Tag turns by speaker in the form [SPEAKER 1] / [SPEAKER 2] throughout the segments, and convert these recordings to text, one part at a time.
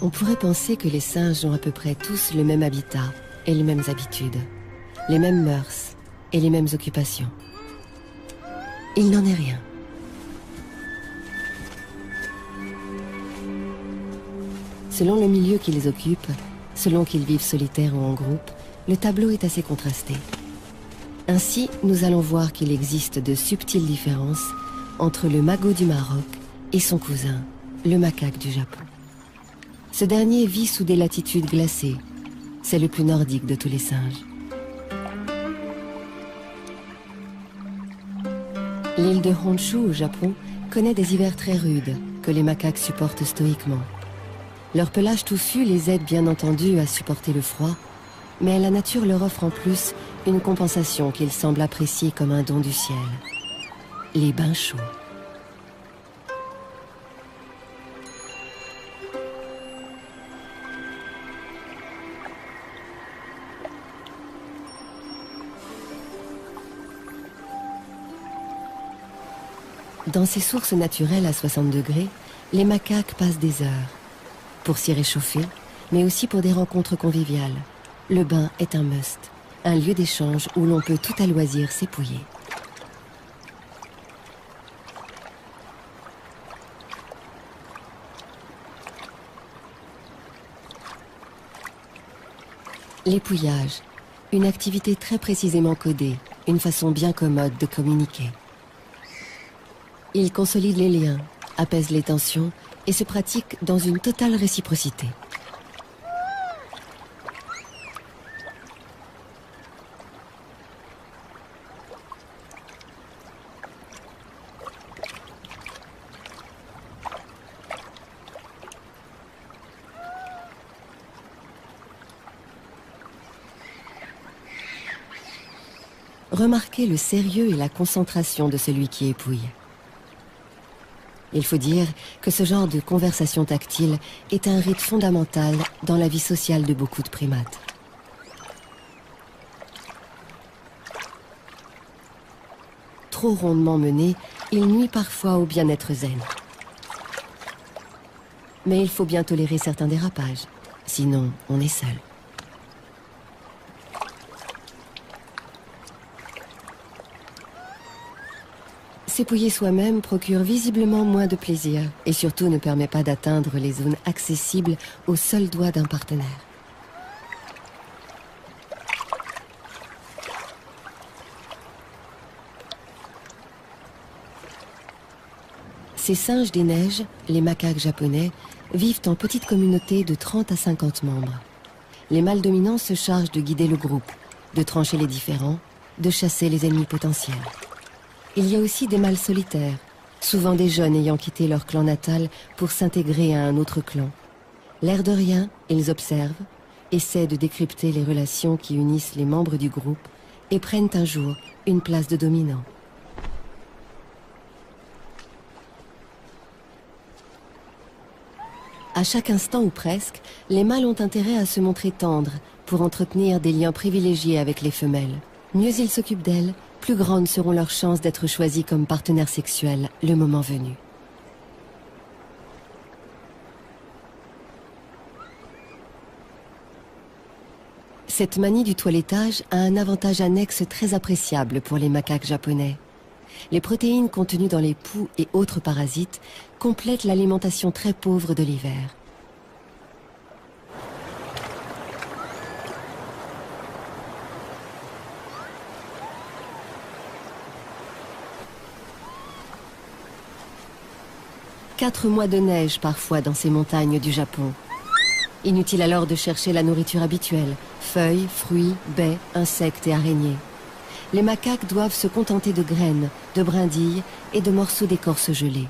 [SPEAKER 1] On pourrait penser que les singes ont à peu près tous le même habitat et les mêmes habitudes, les mêmes mœurs et les mêmes occupations. Il n'en est rien. Selon le milieu qui les occupe, selon qu'ils vivent solitaires ou en groupe, le tableau est assez contrasté. Ainsi, nous allons voir qu'il existe de subtiles différences entre le magot du Maroc et son cousin, le macaque du Japon. Ce dernier vit sous des latitudes glacées. C'est le plus nordique de tous les singes. L'île de Honshu au Japon connaît des hivers très rudes que les macaques supportent stoïquement. Leur pelage touffu les aide bien entendu à supporter le froid, mais la nature leur offre en plus une compensation qu'ils semblent apprécier comme un don du ciel. Les bains chauds. Dans ces sources naturelles à 60 degrés, les macaques passent des heures pour s'y réchauffer, mais aussi pour des rencontres conviviales. Le bain est un must, un lieu d'échange où l'on peut tout à loisir s'épouiller. L'épouillage, une activité très précisément codée, une façon bien commode de communiquer. Il consolide les liens, apaise les tensions et se pratique dans une totale réciprocité. Remarquez le sérieux et la concentration de celui qui épouille. Il faut dire que ce genre de conversation tactile est un rite fondamental dans la vie sociale de beaucoup de primates. Trop rondement mené, il nuit parfois au bien-être zen. Mais il faut bien tolérer certains dérapages, sinon on est seul. S'épouiller soi-même procure visiblement moins de plaisir et surtout ne permet pas d'atteindre les zones accessibles au seul doigt d'un partenaire. Ces singes des neiges, les macaques japonais, vivent en petites communautés de 30 à 50 membres. Les mâles dominants se chargent de guider le groupe, de trancher les différends, de chasser les ennemis potentiels. Il y a aussi des mâles solitaires, souvent des jeunes ayant quitté leur clan natal pour s'intégrer à un autre clan. L'air de rien, ils observent, essaient de décrypter les relations qui unissent les membres du groupe et prennent un jour une place de dominant. À chaque instant ou presque, les mâles ont intérêt à se montrer tendres pour entretenir des liens privilégiés avec les femelles. Mieux ils s'occupent d'elles, plus grandes seront leurs chances d'être choisis comme partenaires sexuels le moment venu. Cette manie du toilettage a un avantage annexe très appréciable pour les macaques japonais. Les protéines contenues dans les poux et autres parasites complètent l'alimentation très pauvre de l'hiver. Quatre mois de neige parfois dans ces montagnes du Japon. Inutile alors de chercher la nourriture habituelle, feuilles, fruits, baies, insectes et araignées. Les macaques doivent se contenter de graines, de brindilles et de morceaux d'écorce gelée.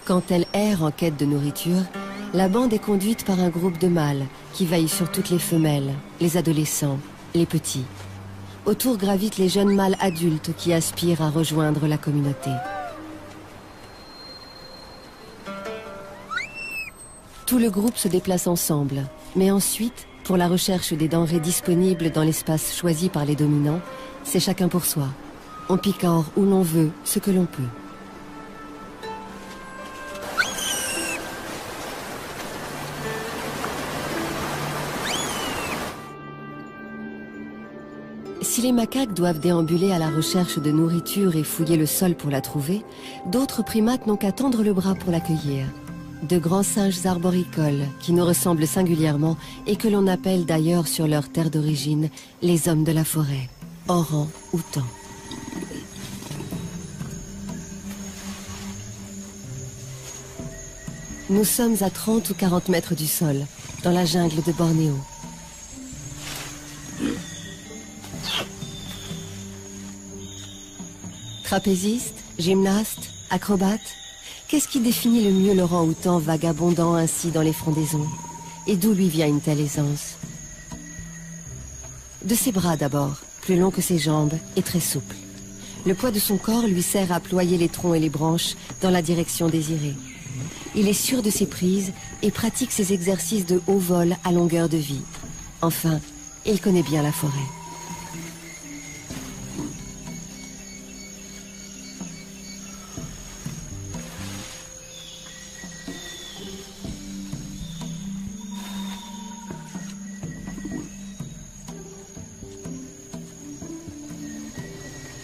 [SPEAKER 1] Quand elle erre en quête de nourriture, la bande est conduite par un groupe de mâles qui veillent sur toutes les femelles, les adolescents, les petits. Autour gravitent les jeunes mâles adultes qui aspirent à rejoindre la communauté. Tout le groupe se déplace ensemble, mais ensuite, pour la recherche des denrées disponibles dans l'espace choisi par les dominants, c'est chacun pour soi. On picore où l'on veut, ce que l'on peut. Si les macaques doivent déambuler à la recherche de nourriture et fouiller le sol pour la trouver, d'autres primates n'ont qu'à tendre le bras pour l'accueillir. De grands singes arboricoles qui nous ressemblent singulièrement et que l'on appelle d'ailleurs sur leur terre d'origine les hommes de la forêt, orang-outans. Nous sommes à 30 ou 40 mètres du sol, dans la jungle de Bornéo. Trapéziste, gymnaste, acrobate, qu'est-ce qui définit le mieux l'orang-outan vagabondant ainsi dans les frondaisons? Et d'où lui vient une telle aisance? De ses bras d'abord, plus longs que ses jambes et très souples. Le poids de son corps lui sert à ployer les troncs et les branches dans la direction désirée. Il est sûr de ses prises et pratique ses exercices de haut vol à longueur de vie. Enfin, il connaît bien la forêt.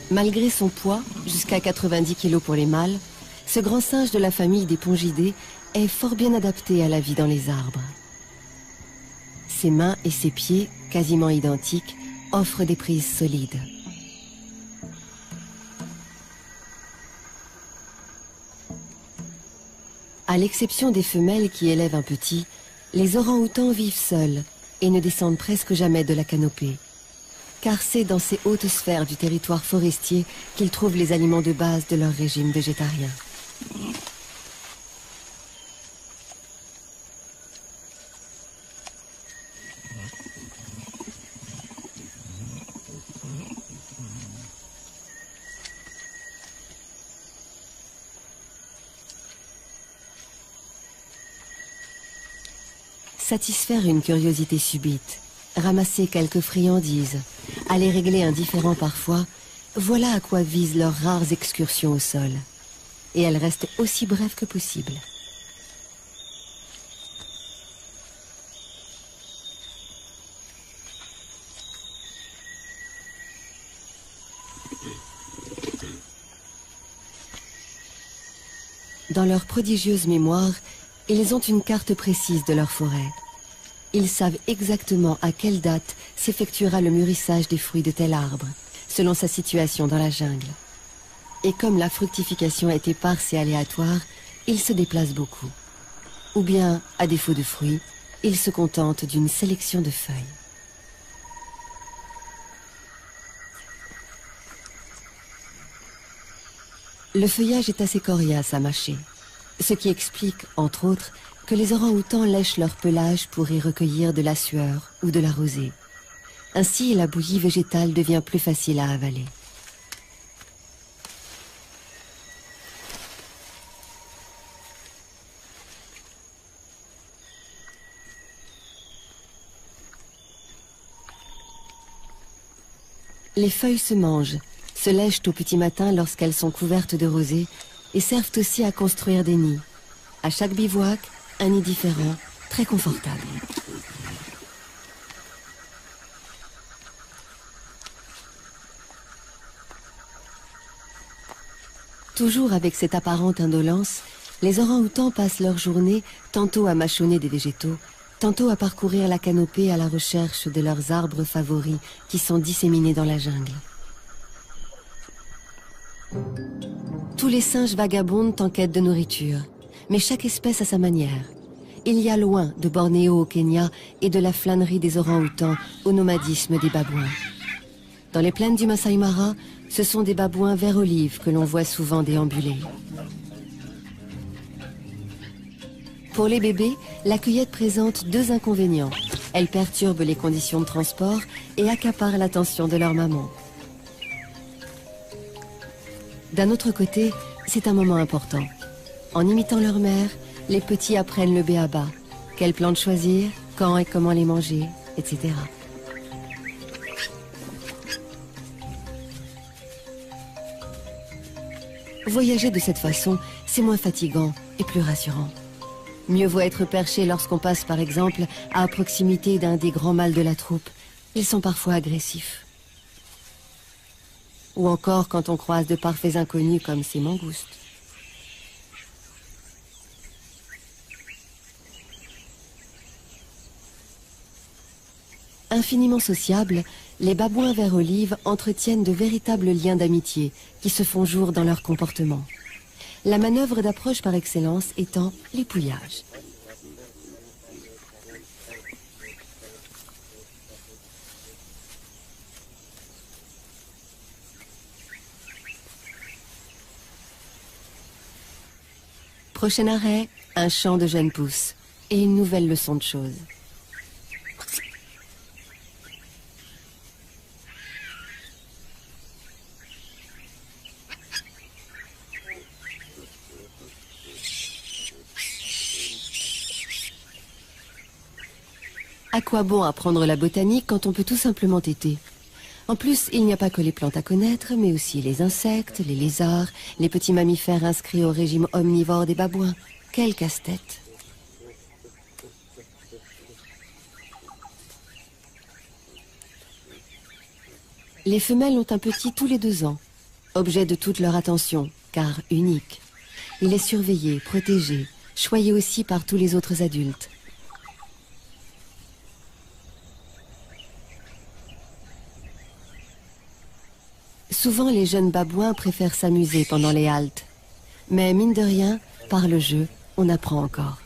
[SPEAKER 1] Malgré son poids, jusqu'à 90 kg pour les mâles, ce grand singe de la famille des pongidés est fort bien adapté à la vie dans les arbres. Ses mains et ses pieds, quasiment identiques, offrent des prises solides. À l'exception des femelles qui élèvent un petit, les orang-outans vivent seuls et ne descendent presque jamais de la canopée. Car c'est dans ces hautes sphères du territoire forestier qu'ils trouvent les aliments de base de leur régime végétarien. Satisfaire une curiosité subite, ramasser quelques friandises, aller régler un différend parfois, voilà à quoi visent leurs rares excursions au sol. Et elles restent aussi brèves que possible. Dans leur prodigieuse mémoire, ils ont une carte précise de leur forêt. Ils savent exactement à quelle date s'effectuera le mûrissage des fruits de tel arbre, selon sa situation dans la jungle. Et comme la fructification est éparse et aléatoire, ils se déplacent beaucoup. Ou bien, à défaut de fruits, ils se contentent d'une sélection de feuilles. Le feuillage est assez coriace à mâcher, ce qui explique, entre autres, que les orang-outans lèchent leur pelage pour y recueillir de la sueur ou de la rosée. Ainsi, la bouillie végétale devient plus facile à avaler. Les feuilles se mangent, se lèchent au petit matin lorsqu'elles sont couvertes de rosée et servent aussi à construire des nids. À chaque bivouac, un nid différent, très confortable. Toujours avec cette apparente indolence, les orang-outans passent leur journée tantôt à mâchonner des végétaux, tantôt à parcourir la canopée à la recherche de leurs arbres favoris qui sont disséminés dans la jungle. Tous les singes vagabondent en quête de nourriture, mais chaque espèce a sa manière. Il y a loin de Bornéo au Kenya et de la flânerie des orang-outans au nomadisme des babouins. Dans les plaines du Masai Mara, ce sont des babouins vert olive que l'on voit souvent déambuler. Pour les bébés, la cueillette présente deux inconvénients. Elle perturbe les conditions de transport et accapare l'attention de leur maman. D'un autre côté, c'est un moment important. En imitant leur mère, les petits apprennent le b.a.-ba. Quelles plantes choisir, quand et comment les manger, etc. Voyager de cette façon, c'est moins fatigant et plus rassurant. Mieux vaut être perché lorsqu'on passe par exemple à proximité d'un des grands mâles de la troupe. Ils sont parfois agressifs. Ou encore quand on croise de parfaits inconnus comme ces mangoustes. Infiniment sociables, les babouins vert olive entretiennent de véritables liens d'amitié qui se font jour dans leur comportement. La manœuvre d'approche par excellence étant l'épouillage. Prochain arrêt, un champ de jeunes pousses et une nouvelle leçon de choses. À quoi bon apprendre la botanique quand on peut tout simplement téter? En plus, il n'y a pas que les plantes à connaître, mais aussi les insectes, les lézards, les petits mammifères inscrits au régime omnivore des babouins. Quel casse-tête! Les femelles ont un petit tous les 2 ans, objet de toute leur attention, car unique. Il est surveillé, protégé, choyé aussi par tous les autres adultes. Souvent, les jeunes babouins préfèrent s'amuser pendant les haltes. Mais mine de rien, par le jeu, on apprend encore.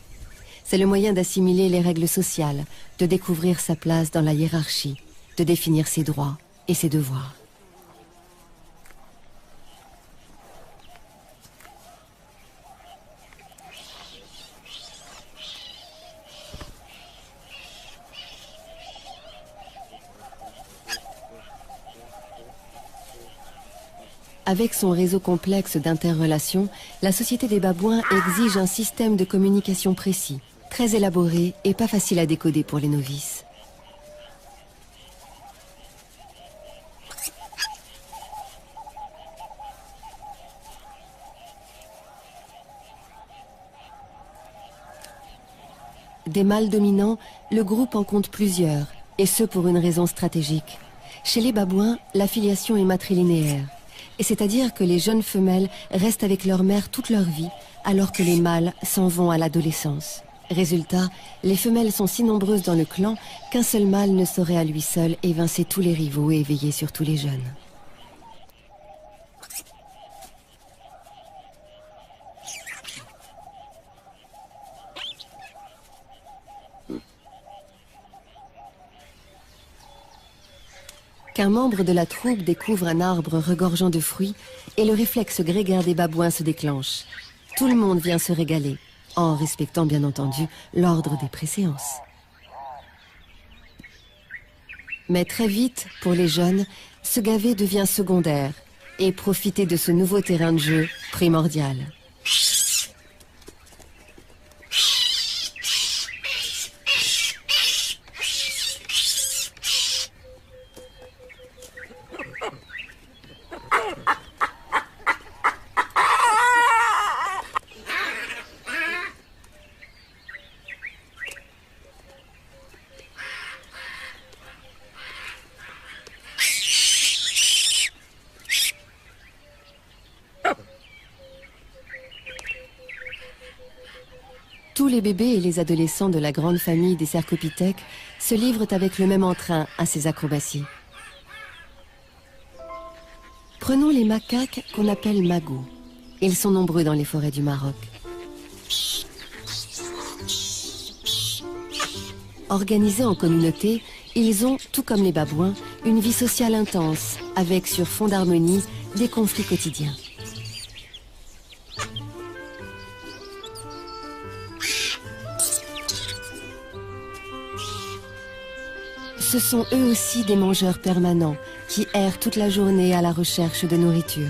[SPEAKER 1] C'est le moyen d'assimiler les règles sociales, de découvrir sa place dans la hiérarchie, de définir ses droits et ses devoirs. Avec son réseau complexe d'interrelations, la société des babouins exige un système de communication précis, très élaboré et pas facile à décoder pour les novices. Des mâles dominants, le groupe en compte plusieurs, et ce pour une raison stratégique. Chez les babouins, la filiation est matrilinéaire. Et c'est-à-dire que les jeunes femelles restent avec leur mère toute leur vie, alors que les mâles s'en vont à l'adolescence. Résultat, les femelles sont si nombreuses dans le clan qu'un seul mâle ne saurait à lui seul évincer tous les rivaux et veiller sur tous les jeunes. Qu'un membre de la troupe découvre un arbre regorgeant de fruits et le réflexe grégaire des babouins se déclenche. Tout le monde vient se régaler, en respectant bien entendu l'ordre des préséances. Mais très vite, pour les jeunes, se gaver devient secondaire et profiter de ce nouveau terrain de jeu primordial. Tous les bébés et les adolescents de la grande famille des cercopithèques se livrent avec le même entrain à ces acrobaties. Prenons les macaques qu'on appelle magos. Ils sont nombreux dans les forêts du Maroc. Organisés en communauté, ils ont, tout comme les babouins, une vie sociale intense, avec sur fond d'harmonie des conflits quotidiens. Ce sont eux aussi des mangeurs permanents qui errent toute la journée à la recherche de nourriture.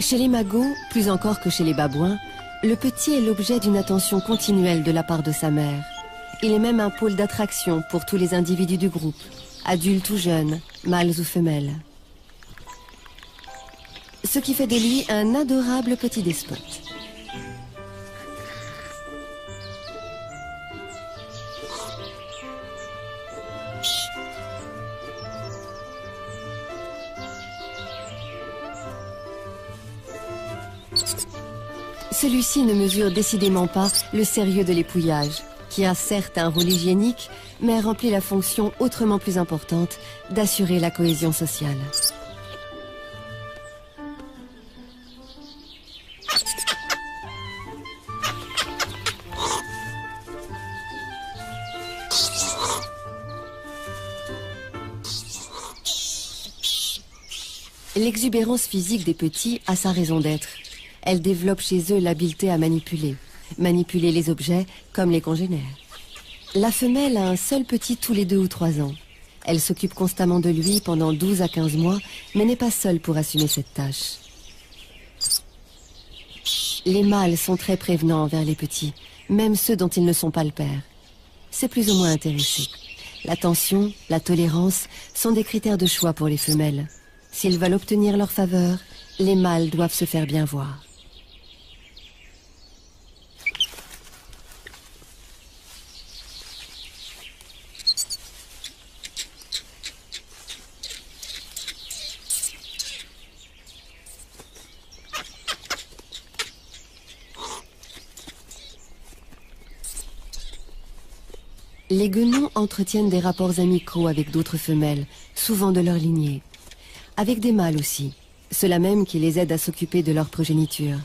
[SPEAKER 1] Chez les magos, plus encore que chez les babouins, le petit est l'objet d'une attention continuelle de la part de sa mère. Il est même un pôle d'attraction pour tous les individus du groupe, adultes ou jeunes, mâles ou femelles. Ce qui fait de lui un adorable petit despote. Celui-ci ne mesure décidément pas le sérieux de l'épouillage, qui a certes un rôle hygiénique, mais remplit la fonction autrement plus importante d'assurer la cohésion sociale. L'exubérance physique des petits a sa raison d'être. Elle développe chez eux l'habileté à manipuler les objets comme les congénères. La femelle a un seul petit tous les 2 ou 3 ans. Elle s'occupe constamment de lui pendant 12 à 15 mois, mais n'est pas seule pour assumer cette tâche. Les mâles sont très prévenants envers les petits, même ceux dont ils ne sont pas le père. C'est plus ou moins intéressé. L'attention, la tolérance sont des critères de choix pour les femelles. S'ils veulent obtenir leur faveur, les mâles doivent se faire bien voir. Les guenons entretiennent des rapports amicaux avec d'autres femelles, souvent de leur lignée. Avec des mâles aussi, ceux-là même qui les aident à s'occuper de leur progéniture.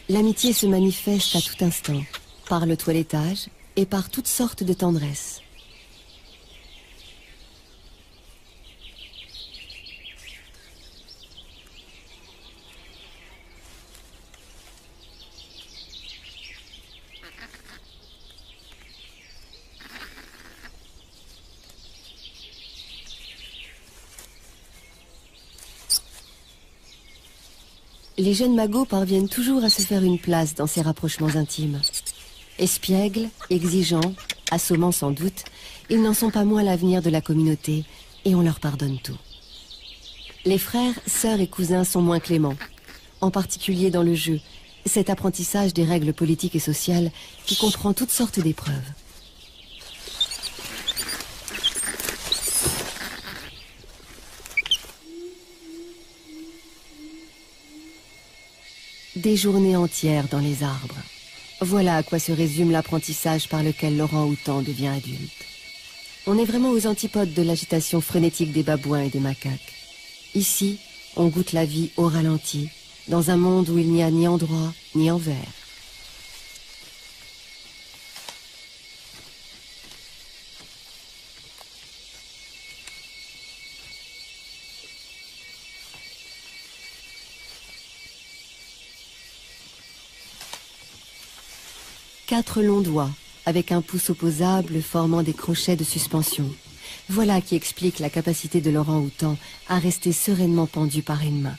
[SPEAKER 1] L'amitié se manifeste à tout instant, par le toilettage et par toutes sortes de tendresses. Les jeunes magots parviennent toujours à se faire une place dans ces rapprochements intimes. Espiègles, exigeants, assommants sans doute, ils n'en sont pas moins l'avenir de la communauté et on leur pardonne tout. Les frères, sœurs et cousins sont moins cléments, en particulier dans le jeu, cet apprentissage des règles politiques et sociales qui comprend toutes sortes d'épreuves. Des journées entières dans les arbres. Voilà à quoi se résume l'apprentissage par lequel l'orang-outan devient adulte. On est vraiment aux antipodes de l'agitation frénétique des babouins et des macaques. Ici, on goûte la vie au ralenti, dans un monde où il n'y a ni endroit ni envers. Quatre longs doigts, avec un pouce opposable formant des crochets de suspension. Voilà qui explique la capacité de l'orang-outan à rester sereinement pendu par une main.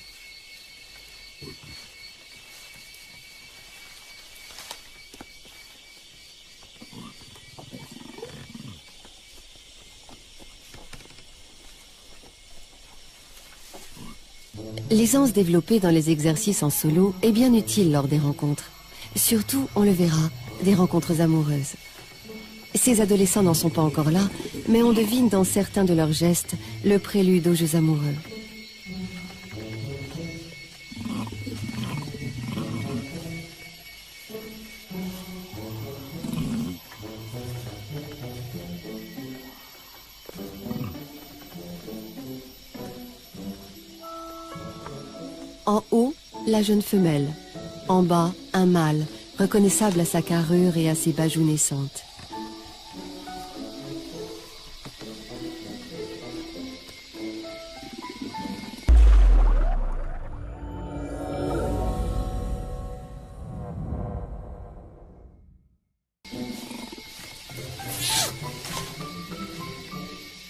[SPEAKER 1] L'aisance développée dans les exercices en solo est bien utile lors des rencontres. Surtout, on le verra, des rencontres amoureuses. Ces adolescents n'en sont pas encore là, mais on devine dans certains de leurs gestes le prélude aux jeux amoureux. En haut, la jeune femelle. En bas, un mâle, reconnaissable à sa carrure et à ses bajoux naissantes.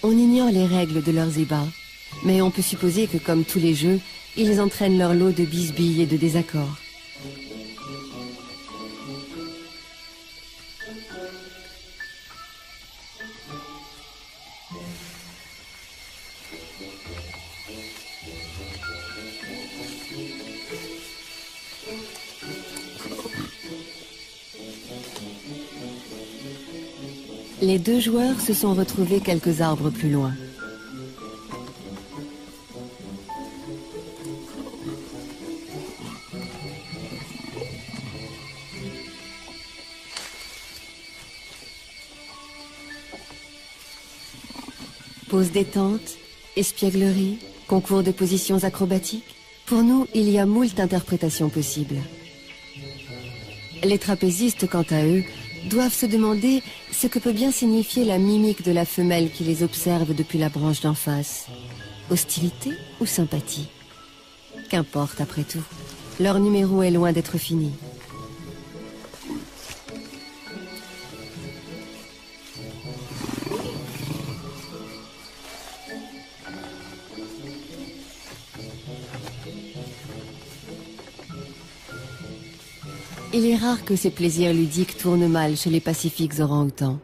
[SPEAKER 1] On ignore les règles de leurs ébats, mais on peut supposer que comme tous les jeux, ils entraînent leur lot de bisbilles et de désaccords. Les deux joueurs se sont retrouvés quelques arbres plus loin. Pose détente, espièglerie, concours de positions acrobatiques. Pour nous, il y a moult interprétations possibles. Les trapézistes, quant à eux, doivent se demander ce que peut bien signifier la mimique de la femelle qui les observe depuis la branche d'en face. Hostilité ou sympathie? Qu'importe après tout, leur numéro est loin d'être fini. Il est rare que ces plaisirs ludiques tournent mal chez les pacifiques orang-outans.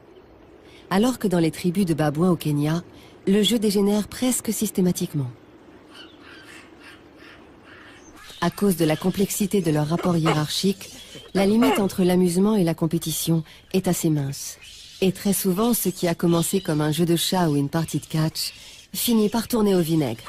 [SPEAKER 1] Alors que dans les tribus de babouins au Kenya, le jeu dégénère presque systématiquement. À cause de la complexité de leur rapport hiérarchique, la limite entre l'amusement et la compétition est assez mince. Et très souvent, ce qui a commencé comme un jeu de chat ou une partie de catch finit par tourner au vinaigre.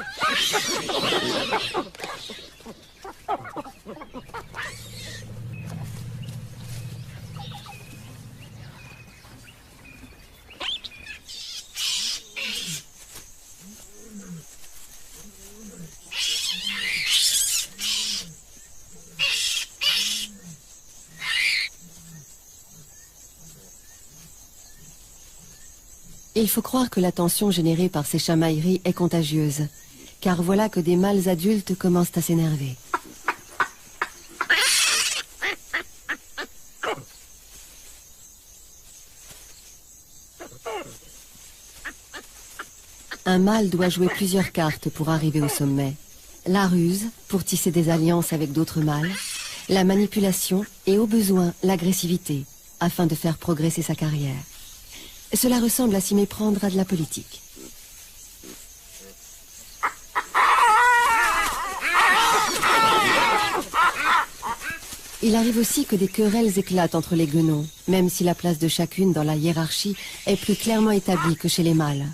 [SPEAKER 1] Il faut croire que la tension générée par ces chamailleries est contagieuse, car voilà que des mâles adultes commencent à s'énerver. Un mâle doit jouer plusieurs cartes pour arriver au sommet. La ruse, pour tisser des alliances avec d'autres mâles, la manipulation et au besoin l'agressivité, afin de faire progresser sa carrière. Cela ressemble à s'y méprendre à de la politique. Il arrive aussi que des querelles éclatent entre les guenons, même si la place de chacune dans la hiérarchie est plus clairement établie que chez les mâles.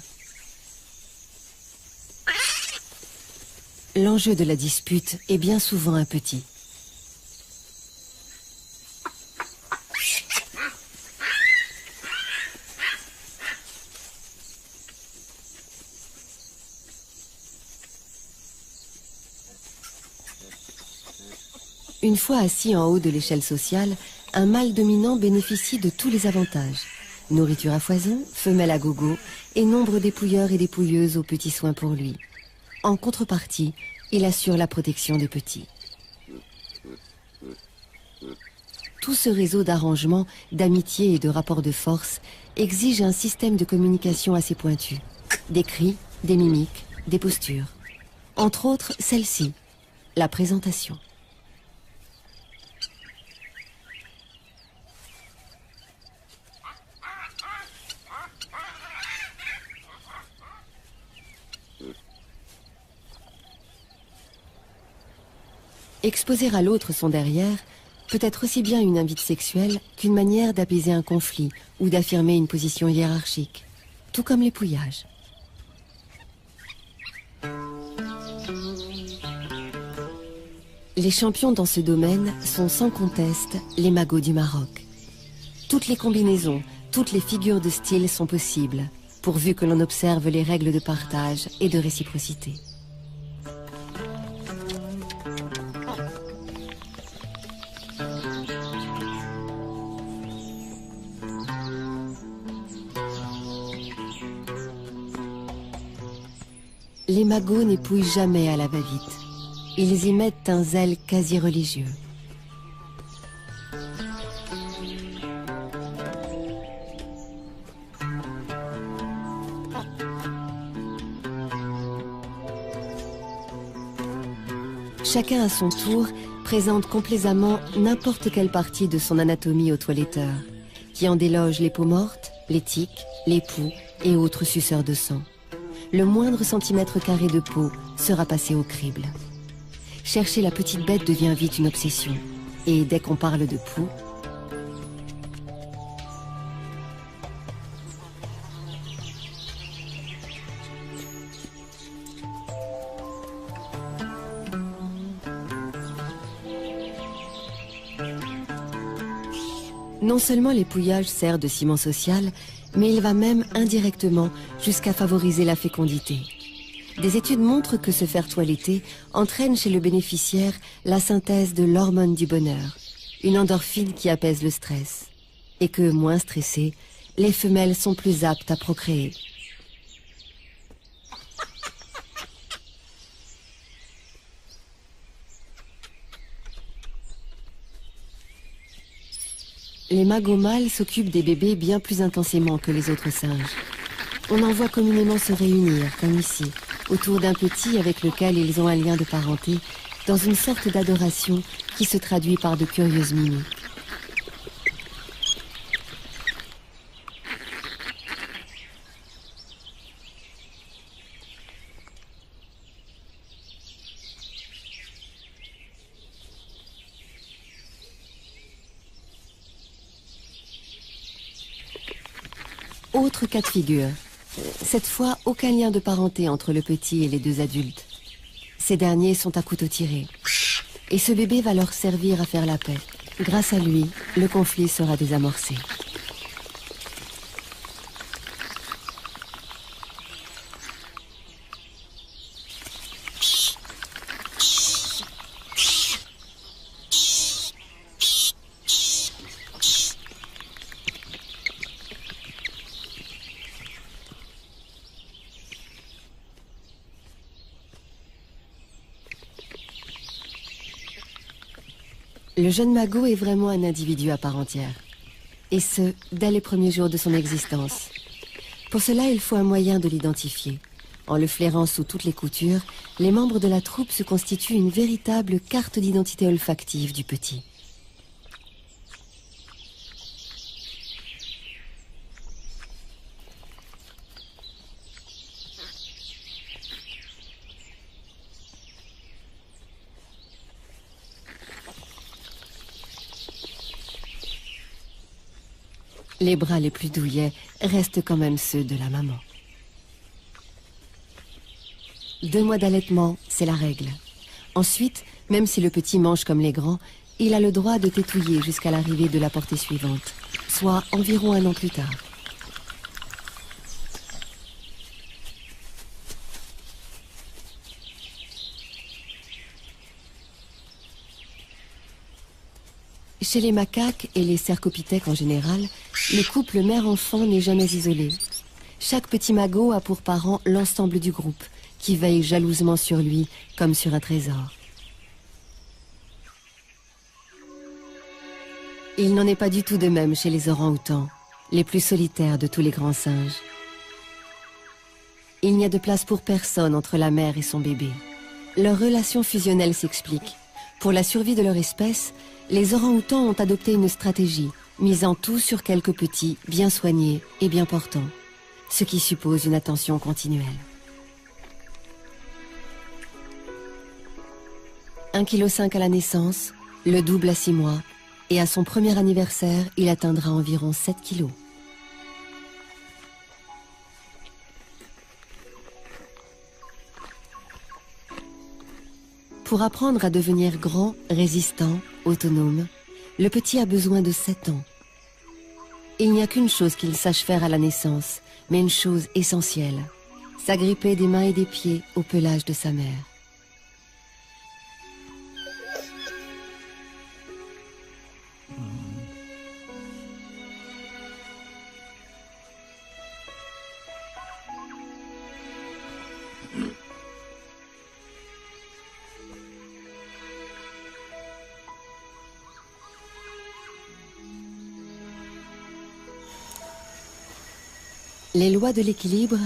[SPEAKER 1] L'enjeu de la dispute est bien souvent un petit. Une fois assis en haut de l'échelle sociale, un mâle dominant bénéficie de tous les avantages. Nourriture à foison, femelle à gogo, et nombre dépouilleurs et dépouilleuses aux petits soins pour lui. En contrepartie, il assure la protection des petits. Tout ce réseau d'arrangements, d'amitié et de rapports de force exige un système de communication assez pointu. Des cris, des mimiques, des postures. Entre autres, celle-ci, la présentation. Exposer à l'autre son derrière peut être aussi bien une invite sexuelle qu'une manière d'apaiser un conflit ou d'affirmer une position hiérarchique, tout comme l'épouillage. Les champions dans ce domaine sont sans conteste les magos du Maroc. Toutes les combinaisons, toutes les figures de style sont possibles, pourvu que l'on observe les règles de partage et de réciprocité. Les magos n'épouillent jamais à la va-vite. Ils y mettent un zèle quasi religieux. Chacun à son tour présente complaisamment n'importe quelle partie de son anatomie au toiletteur, qui en déloge les peaux mortes, les tiques, les poux et autres suceurs de sang. Le moindre centimètre carré de peau sera passé au crible. Chercher la petite bête devient vite une obsession. Et dès qu'on parle de poux, non seulement l'épouillage sert de ciment social, mais il va même indirectement jusqu'à favoriser la fécondité. Des études montrent que se faire toiletter entraîne chez le bénéficiaire la synthèse de l'hormone du bonheur, une endorphine qui apaise le stress, et que, moins stressées, les femelles sont plus aptes à procréer. Les magots mâles s'occupent des bébés bien plus intensément que les autres singes. On en voit communément se réunir, comme ici, autour d'un petit avec lequel ils ont un lien de parenté, dans une sorte d'adoration qui se traduit par de curieuses mimiques. Autre cas de figure. Cette fois, aucun lien de parenté entre le petit et les deux adultes. Ces derniers sont à couteau tiré. Et ce bébé va leur servir à faire la paix. Grâce à lui, le conflit sera désamorcé. Le jeune magot est vraiment un individu à part entière. Et ce, dès les premiers jours de son existence. Pour cela, il faut un moyen de l'identifier. En le flairant sous toutes les coutures, les membres de la troupe se constituent une véritable carte d'identité olfactive du petit. Les bras les plus douillets restent quand même ceux de la maman. 2 mois d'allaitement, c'est la règle. Ensuite, même si le petit mange comme les grands, il a le droit de tétouiller jusqu'à l'arrivée de la portée suivante, soit environ 1 an plus tard. Chez les macaques et les cercopithèques en général, le couple mère-enfant n'est jamais isolé. Chaque petit magot a pour parent l'ensemble du groupe, qui veille jalousement sur lui comme sur un trésor. Il n'en est pas du tout de même chez les orang-outans, les plus solitaires de tous les grands singes. Il n'y a de place pour personne entre la mère et son bébé. Leur relation fusionnelle s'explique. Pour la survie de leur espèce, les orang-outans ont adopté une stratégie, misant tout sur quelques petits, bien soignés et bien portants, ce qui suppose une attention continuelle. 1,5 kg à la naissance, le double à 6 mois, et à son premier anniversaire, il atteindra environ 7 kg. Pour apprendre à devenir grand, résistant, autonome, le petit a besoin de 7 ans. Il n'y a qu'une chose qu'il sache faire à la naissance, mais une chose essentielle, s'agripper des mains et des pieds au pelage de sa mère. Les lois de l'équilibre,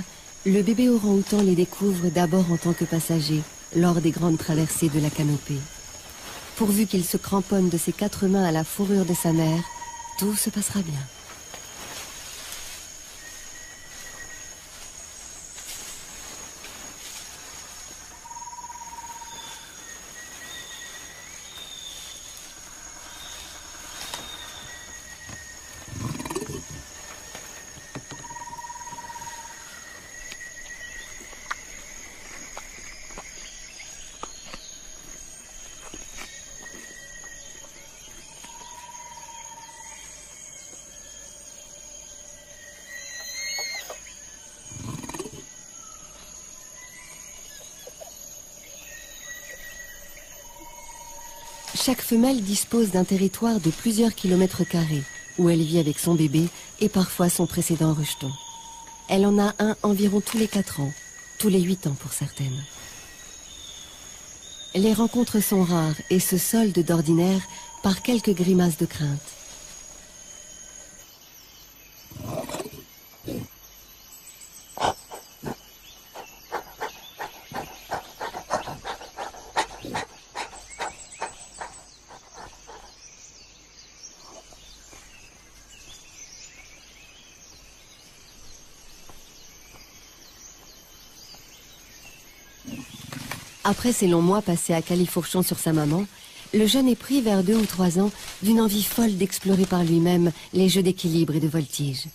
[SPEAKER 1] le bébé orang-outan les découvre d'abord en tant que passager, lors des grandes traversées de la canopée. Pourvu qu'il se cramponne de ses 4 mains à la fourrure de sa mère, tout se passera bien. Chaque femelle dispose d'un territoire de plusieurs kilomètres carrés, où elle vit avec son bébé et parfois son précédent rejeton. Elle en a un environ tous les 4 ans, tous les 8 ans pour certaines. Les rencontres sont rares et se soldent d'ordinaire par quelques grimaces de crainte. Après ces longs mois passés à califourchon sur sa maman, le jeune est pris vers 2 ou 3 ans d'une envie folle d'explorer par lui-même les jeux d'équilibre et de voltige.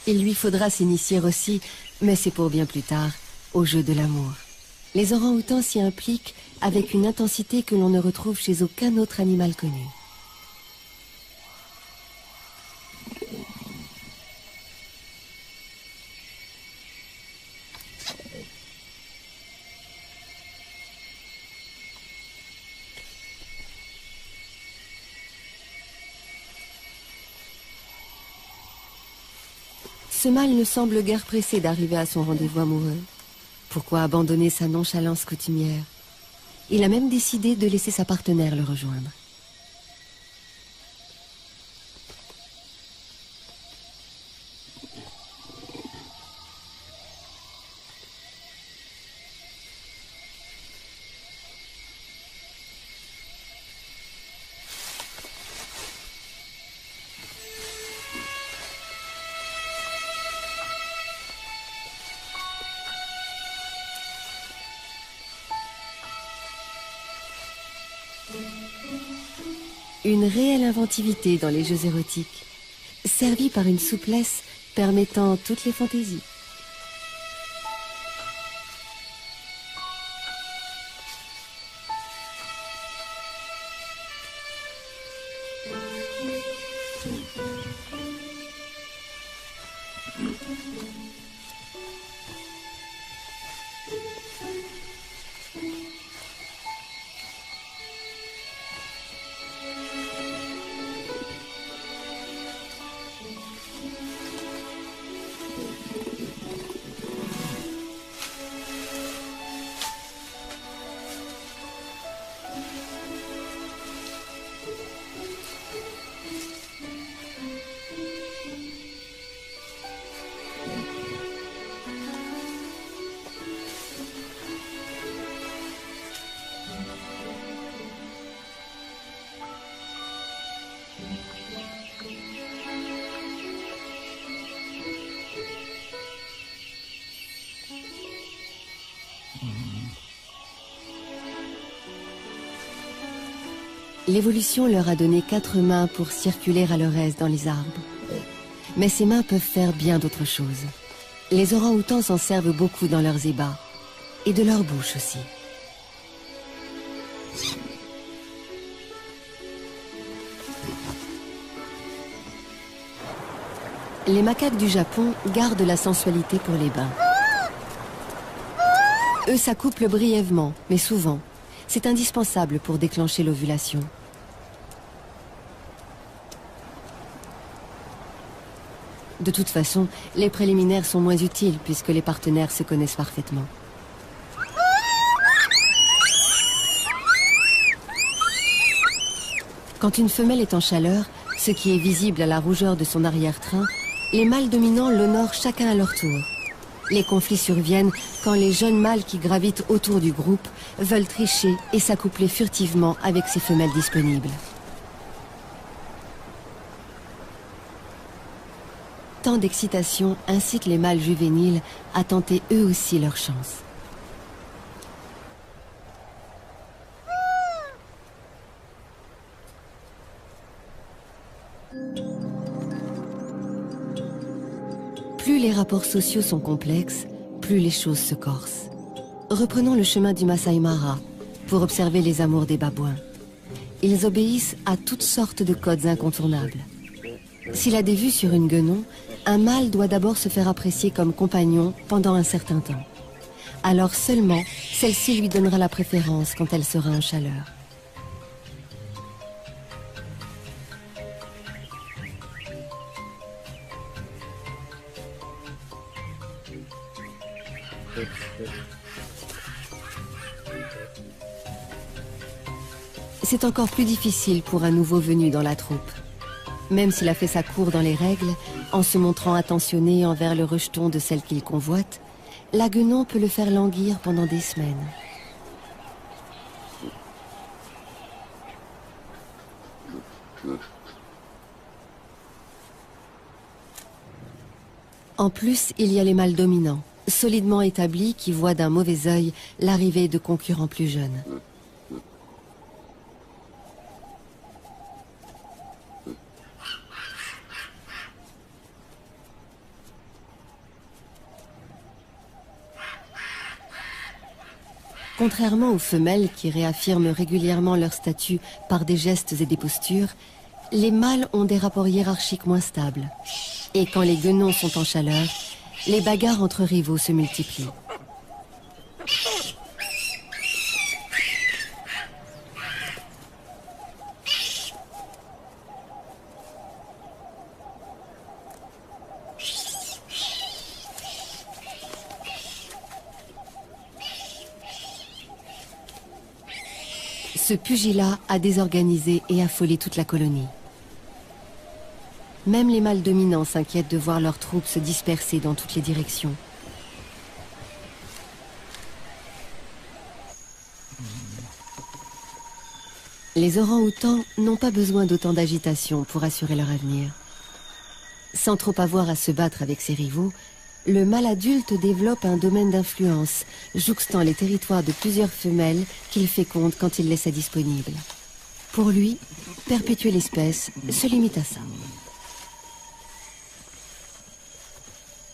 [SPEAKER 1] Il lui faudra s'initier aussi, mais c'est pour bien plus tard, au jeu de l'amour. Les orang-outans s'y impliquent avec une intensité que l'on ne retrouve chez aucun autre animal connu. Ce mâle ne semble guère pressé d'arriver à son rendez-vous amoureux. Pourquoi abandonner sa nonchalance coutumière? Il a même décidé de laisser sa partenaire le rejoindre. Une réelle inventivité dans les jeux érotiques, servie par une souplesse permettant toutes les fantaisies. L'évolution leur a donné 4 mains pour circuler à leur aise dans les arbres. Mais ces mains peuvent faire bien d'autres choses. Les orang-outans s'en servent beaucoup dans leurs ébats, et de leur bouche aussi. Les macaques du Japon gardent la sensualité pour les bains. Eux s'accouplent brièvement, mais souvent. C'est indispensable pour déclencher l'ovulation. De toute façon, les préliminaires sont moins utiles puisque les partenaires se connaissent parfaitement. Quand une femelle est en chaleur, ce qui est visible à la rougeur de son arrière-train, les mâles dominants l'honorent chacun à leur tour. Les conflits surviennent quand les jeunes mâles qui gravitent autour du groupe veulent tricher et s'accoupler furtivement avec ces femelles disponibles. Tant d'excitation incite les mâles juvéniles à tenter eux aussi leur chance. Plus les rapports sociaux sont complexes, plus les choses se corsent. Reprenons le chemin du Masai Mara pour observer les amours des babouins. Ils obéissent à toutes sortes de codes incontournables. S'il a des vues sur une guenon, un mâle doit d'abord se faire apprécier comme compagnon pendant un certain temps. Alors seulement, celle-ci lui donnera la préférence quand elle sera en chaleur. C'est encore plus difficile pour un nouveau venu dans la troupe. Même s'il a fait sa cour dans les règles, en se montrant attentionné envers le rejeton de celle qu'il convoite, la guenon peut le faire languir pendant des semaines. En plus, il y a les mâles dominants, solidement établis qui voient d'un mauvais œil l'arrivée de concurrents plus jeunes. Contrairement aux femelles qui réaffirment régulièrement leur statut par des gestes et des postures, les mâles ont des rapports hiérarchiques moins stables. Et quand les guenons sont en chaleur, les bagarres entre rivaux se multiplient. Ce pugilat a désorganisé et affolé toute la colonie. Même les mâles dominants s'inquiètent de voir leurs troupes se disperser dans toutes les directions. Les orang-outans n'ont pas besoin d'autant d'agitation pour assurer leur avenir. Sans trop avoir à se battre avec ses rivaux, le mâle adulte développe un domaine d'influence, jouxtant les territoires de plusieurs femelles qu'il féconde quand il les sait disponibles. Pour lui, perpétuer l'espèce se limite à ça.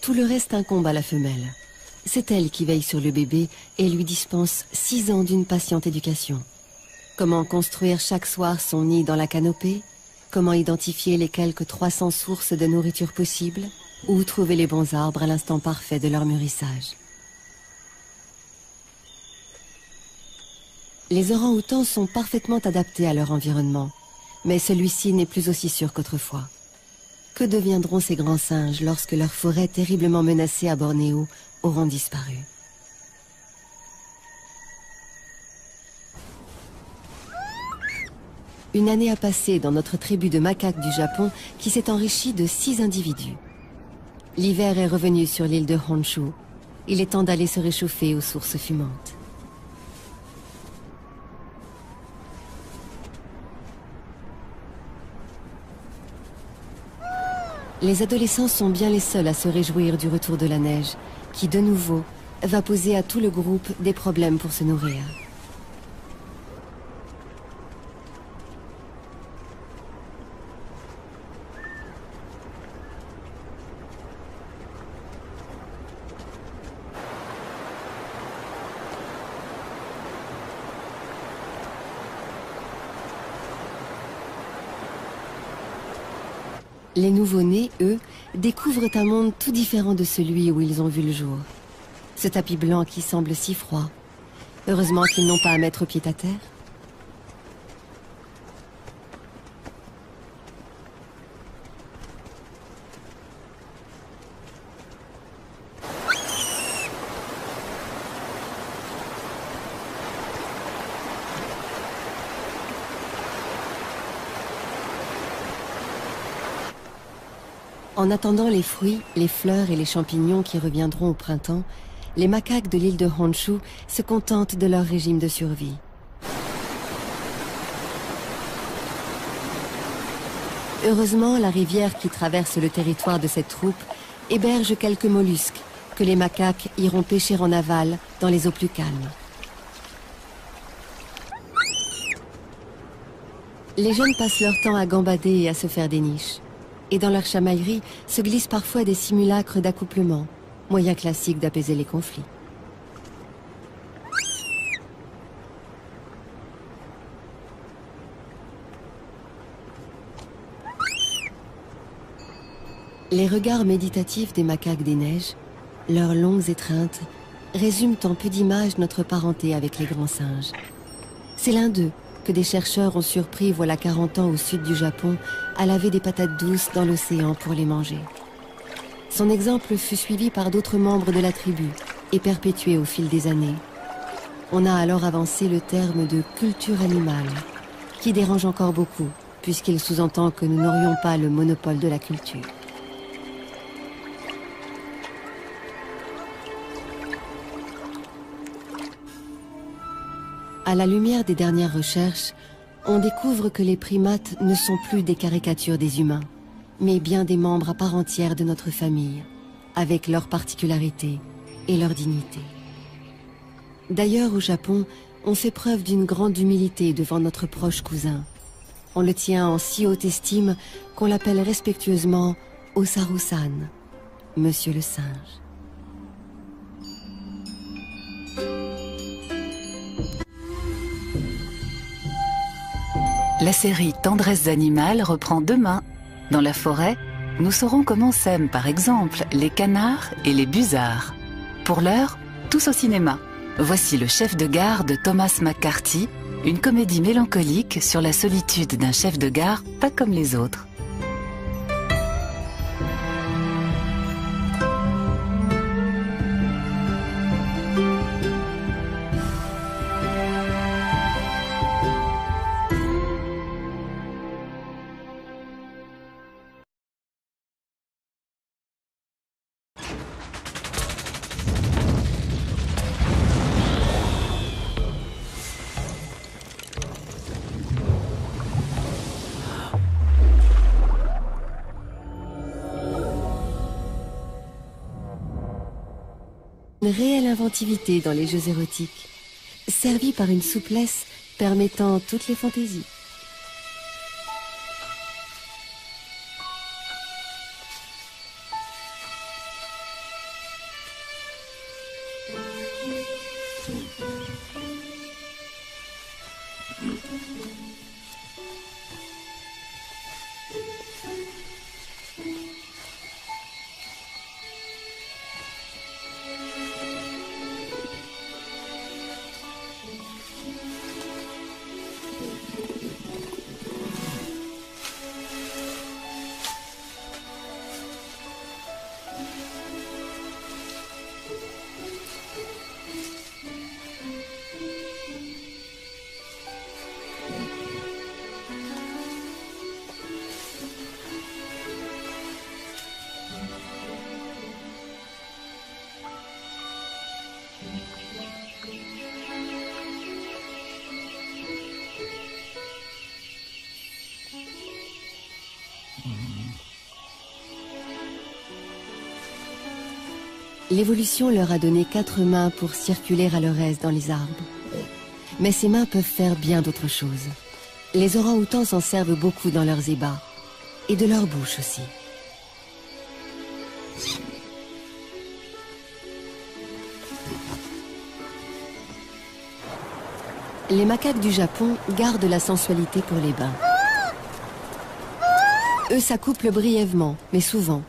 [SPEAKER 1] Tout le reste incombe à la femelle. C'est elle qui veille sur le bébé et lui dispense 6 ans d'une patiente éducation. Comment construire chaque soir son nid dans la canopée? Comment identifier les quelques 300 sources de nourriture possibles? Ou trouver les bons arbres à l'instant parfait de leur mûrissage? Les orang-outans sont parfaitement adaptés à leur environnement, mais celui-ci n'est plus aussi sûr qu'autrefois. Que deviendront ces grands singes lorsque leurs forêts terriblement menacées à Bornéo auront disparu? Une année a passé dans notre tribu de macaques du Japon qui s'est enrichie de 6 individus. L'hiver est revenu sur l'île de Honshu. Il est temps d'aller se réchauffer aux sources fumantes. Les adolescents sont bien les seuls à se réjouir du retour de la neige, qui de nouveau va poser à tout le groupe des problèmes pour se nourrir. Les nouveau-nés, eux, découvrent un monde tout différent de celui où ils ont vu le jour. Ce tapis blanc qui semble si froid. Heureusement qu'ils n'ont pas à mettre pied à terre. En attendant les fruits, les fleurs et les champignons qui reviendront au printemps, les macaques de l'île de Honshu se contentent de leur régime de survie. Heureusement, la rivière qui traverse le territoire de cette troupe héberge quelques mollusques que les macaques iront pêcher en aval dans les eaux plus calmes. Les jeunes passent leur temps à gambader et à se faire des niches. Et dans leur chamaillerie se glissent parfois des simulacres d'accouplement, moyen classique d'apaiser les conflits. Les regards méditatifs des macaques des neiges, leurs longues étreintes, résument en peu d'images notre parenté avec les grands singes. C'est l'un d'eux que des chercheurs ont surpris voilà 40 ans au sud du Japon à laver des patates douces dans l'océan pour les manger. Son exemple fut suivi par d'autres membres de la tribu et perpétué au fil des années. On a alors avancé le terme de culture animale, qui dérange encore beaucoup, puisqu'il sous-entend que nous n'aurions pas le monopole de la culture. À la lumière des dernières recherches, on découvre que les primates ne sont plus des caricatures des humains, mais bien des membres à part entière de notre famille, avec leurs particularités et leur dignité. D'ailleurs, au Japon, on fait preuve d'une grande humilité devant notre proche cousin. On le tient en si haute estime qu'on l'appelle respectueusement Osaru-san, Monsieur le singe.
[SPEAKER 2] La série Tendresse animale reprend demain. Dans la forêt, nous saurons comment s'aiment par exemple les canards et les busards. Pour l'heure, tous au cinéma. Voici Le chef de gare de Thomas McCarthy, une comédie mélancolique sur la solitude d'un chef de gare pas comme les autres.
[SPEAKER 1] Une réelle inventivité dans les jeux érotiques, servie par une souplesse permettant toutes les fantaisies. L'évolution leur a donné 4 mains pour circuler à leur aise dans les arbres. Mais ces mains peuvent faire bien d'autres choses. Les orang-outans s'en servent beaucoup dans leurs ébats, et de leur bouche aussi. Les macaques du Japon gardent la sensualité pour les bains. Eux s'accouplent brièvement, mais souvent.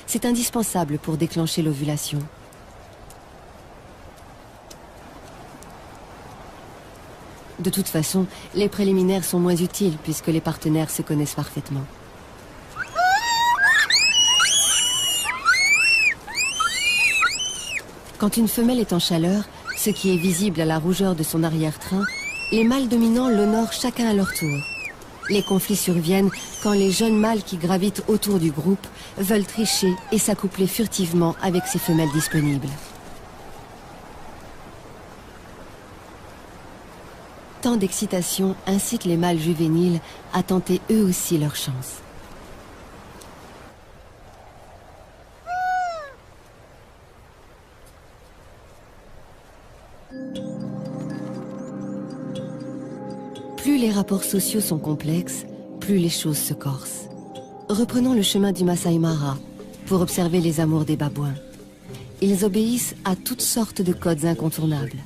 [SPEAKER 1] C'est indispensable pour déclencher l'ovulation. De toute façon, les préliminaires sont moins utiles puisque les partenaires se connaissent parfaitement. Quand une femelle est en chaleur, ce qui est visible à la rougeur de son arrière-train, les mâles dominants l'honorent chacun à leur tour. Les conflits surviennent quand les jeunes mâles qui gravitent autour du groupe veulent tricher et s'accoupler furtivement avec ces femelles disponibles. Tant d'excitation incite les mâles juvéniles à tenter eux aussi leur chance. Plus les rapports sociaux sont complexes, plus les choses se corsent. Reprenons le chemin du Masai Mara pour observer les amours des babouins. Ils obéissent à toutes sortes de codes incontournables.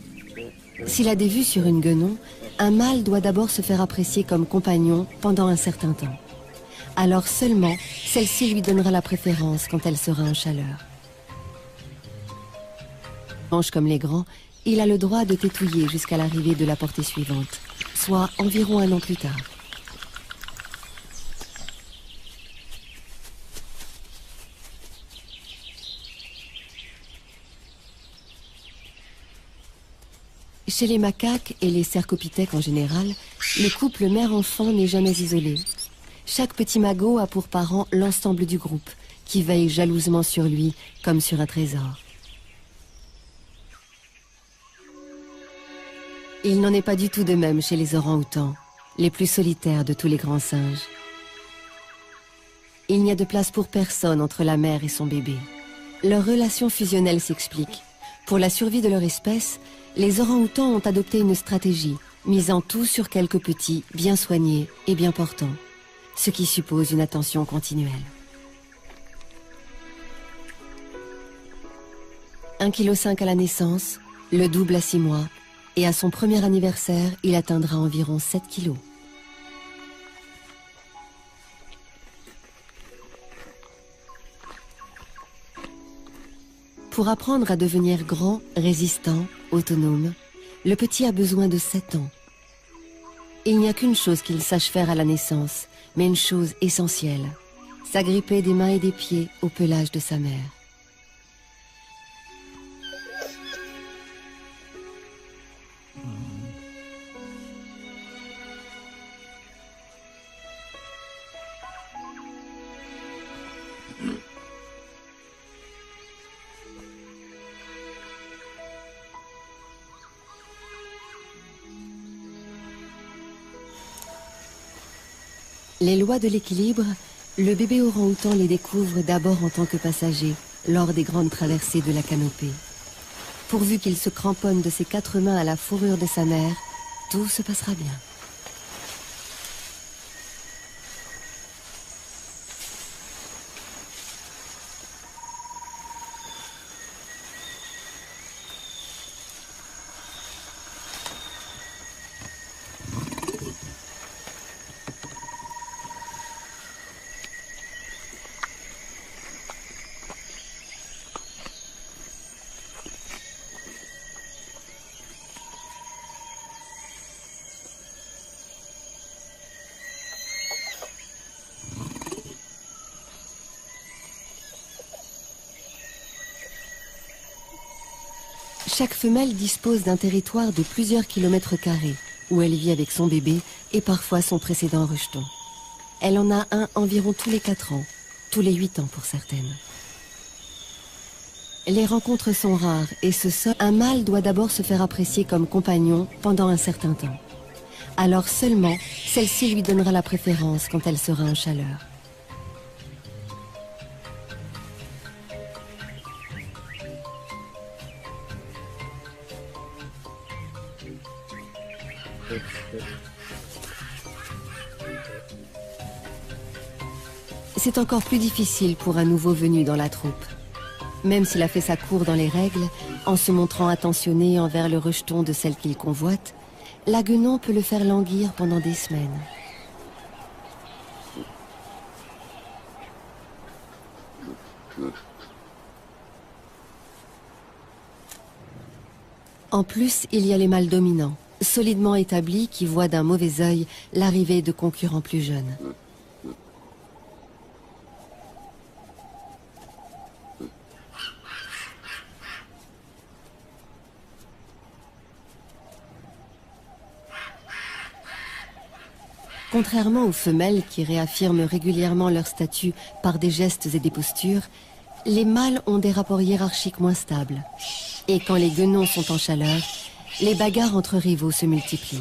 [SPEAKER 1] S'il a des vues sur une guenon, un mâle doit d'abord se faire apprécier comme compagnon pendant un certain temps. Alors seulement, celle-ci lui donnera la préférence quand elle sera en chaleur. Manche comme les grands, il a le droit de tétouiller jusqu'à l'arrivée de la portée suivante, soit environ un an plus tard. Chez les macaques et les cercopithèques en général, le couple mère-enfant n'est jamais isolé. Chaque petit magot a pour parent l'ensemble du groupe, qui veille jalousement sur lui comme sur un trésor. Il n'en est pas du tout de même chez les orang-outans, les plus solitaires de tous les grands singes. Il n'y a de place pour personne entre la mère et son bébé. Leur relation fusionnelle s'explique. Pour la survie de leur espèce, les orang-outans ont adopté une stratégie, misant tout sur quelques petits, bien soignés et bien portants, ce qui suppose une attention continuelle. 1,5 kg à la naissance, le double à 6 mois, et à son premier anniversaire, il atteindra environ 7 kg. Pour apprendre à devenir grand, résistant, autonome, le petit a besoin de 7 ans. Il n'y a qu'une chose qu'il sache faire à la naissance, mais une chose essentielle, s'agripper des mains et des pieds au pelage de sa mère. Les lois de l'équilibre, le bébé orang-outan les découvre d'abord en tant que passager, lors des grandes traversées de la canopée. Pourvu qu'il se cramponne de ses 4 mains à la fourrure de sa mère, tout se passera bien. Chaque femelle dispose d'un territoire de plusieurs kilomètres carrés, où elle vit avec son bébé et parfois son précédent rejeton. Elle en a un environ tous les 4 ans, tous les 8 ans pour certaines. Les rencontres sont rares et un mâle doit d'abord se faire apprécier comme compagnon pendant un certain temps. Alors seulement, celle-ci lui donnera la préférence quand elle sera en chaleur. C'est encore plus difficile pour un nouveau venu dans la troupe. Même s'il a fait sa cour dans les règles, en se montrant attentionné envers le rejeton de celle qu'il convoite, la guenon peut le faire languir pendant des semaines. En plus, il y a les mâles dominants, solidement établis qui voient d'un mauvais œil l'arrivée de concurrents plus jeunes. Contrairement aux femelles qui réaffirment régulièrement leur statut par des gestes et des postures, les mâles ont des rapports hiérarchiques moins stables. Et quand les guenons sont en chaleur, les bagarres entre rivaux se multiplient.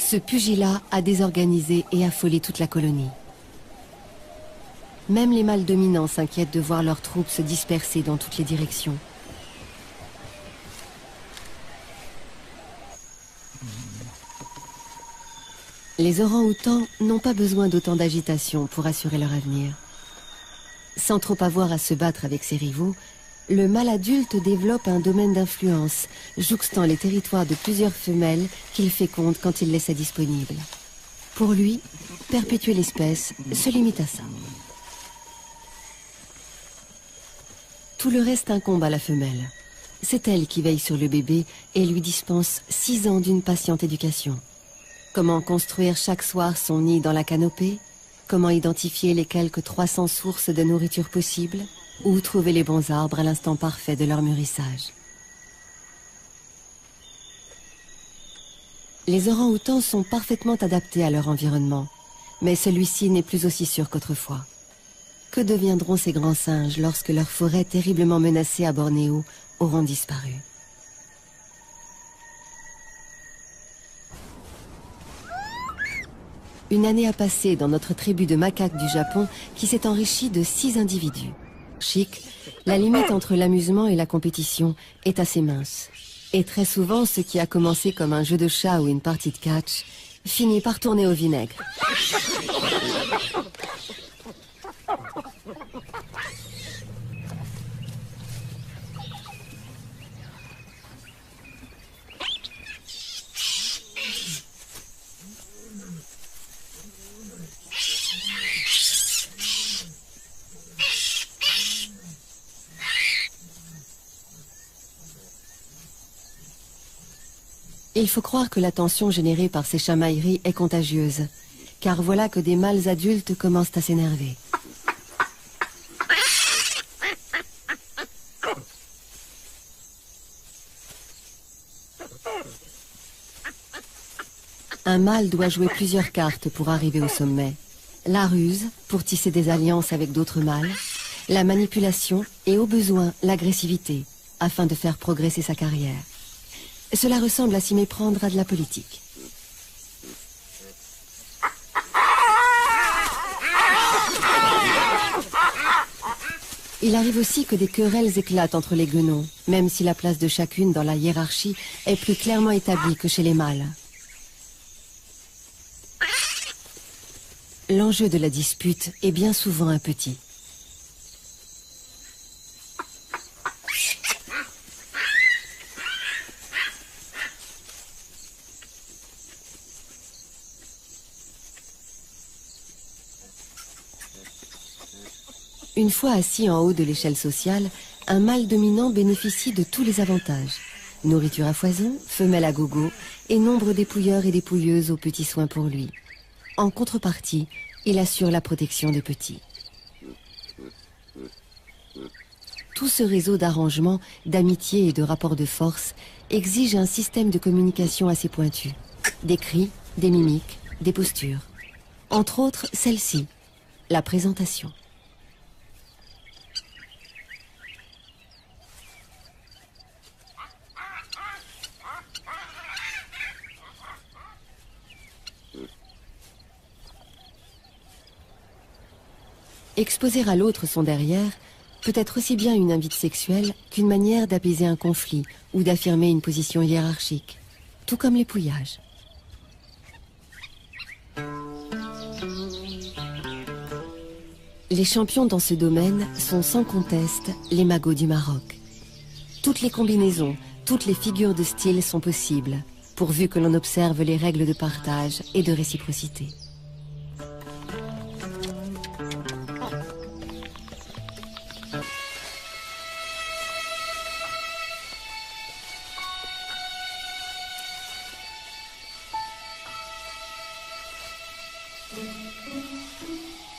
[SPEAKER 1] Ce pugilat a désorganisé et affolé toute la colonie. Même les mâles dominants s'inquiètent de voir leurs troupes se disperser dans toutes les directions. Les orang-outans n'ont pas besoin d'autant d'agitation pour assurer leur avenir. Sans trop avoir à se battre avec ses rivaux, le mâle adulte développe un domaine d'influence, jouxtant les territoires de plusieurs femelles qu'il féconde quand il les sait disponibles. Pour lui, perpétuer l'espèce se limite à ça. Tout le reste incombe à la femelle. C'est elle qui veille sur le bébé et lui dispense 6 ans d'une patiente éducation. Comment construire chaque soir son nid dans la canopée? Comment identifier les quelques 300 sources de nourriture possibles? Ou trouver les bons arbres à l'instant parfait de leur mûrissage? Les orang-outans sont parfaitement adaptés à leur environnement, mais celui-ci n'est plus aussi sûr qu'autrefois. Que deviendront ces grands singes lorsque leurs forêts terriblement menacées à Bornéo auront disparu? Une année a passé dans notre tribu de macaques du Japon qui s'est enrichie de 6 individus. Chic, la limite entre l'amusement et la compétition est assez mince. Et très souvent, ce qui a commencé comme un jeu de chat ou une partie de catch finit par tourner au vinaigre. Il faut croire que la tension générée par ces chamailleries est contagieuse, car voilà que des mâles adultes commencent à s'énerver. Un mâle doit jouer plusieurs cartes pour arriver au sommet. La ruse, pour tisser des alliances avec d'autres mâles, la manipulation et au besoin l'agressivité, afin de faire progresser sa carrière. Cela ressemble à s'y méprendre à de la politique. Il arrive aussi que des querelles éclatent entre les guenons, même si la place de chacune dans la hiérarchie est plus clairement établie que chez les mâles. L'enjeu de la dispute est bien souvent un petit. Une fois assis en haut de l'échelle sociale, un mâle dominant bénéficie de tous les avantages. Nourriture à foison, femelle à gogo et nombre dépouilleurs et dépouilleuses aux petits soins pour lui. En contrepartie, il assure la protection des petits. Tout ce réseau d'arrangements, d'amitié et de rapports de force exige un système de communication assez pointu. Des cris, des mimiques, des postures. Entre autres, celle-ci, la présentation. Exposer à l'autre son derrière peut être aussi bien une invite sexuelle qu'une manière d'apaiser un conflit ou d'affirmer une position hiérarchique, tout comme l'épouillage. Les champions dans ce domaine sont sans conteste les magots du Maroc. Toutes les combinaisons, toutes les figures de style sont possibles, pourvu que l'on observe les règles de partage et de réciprocité.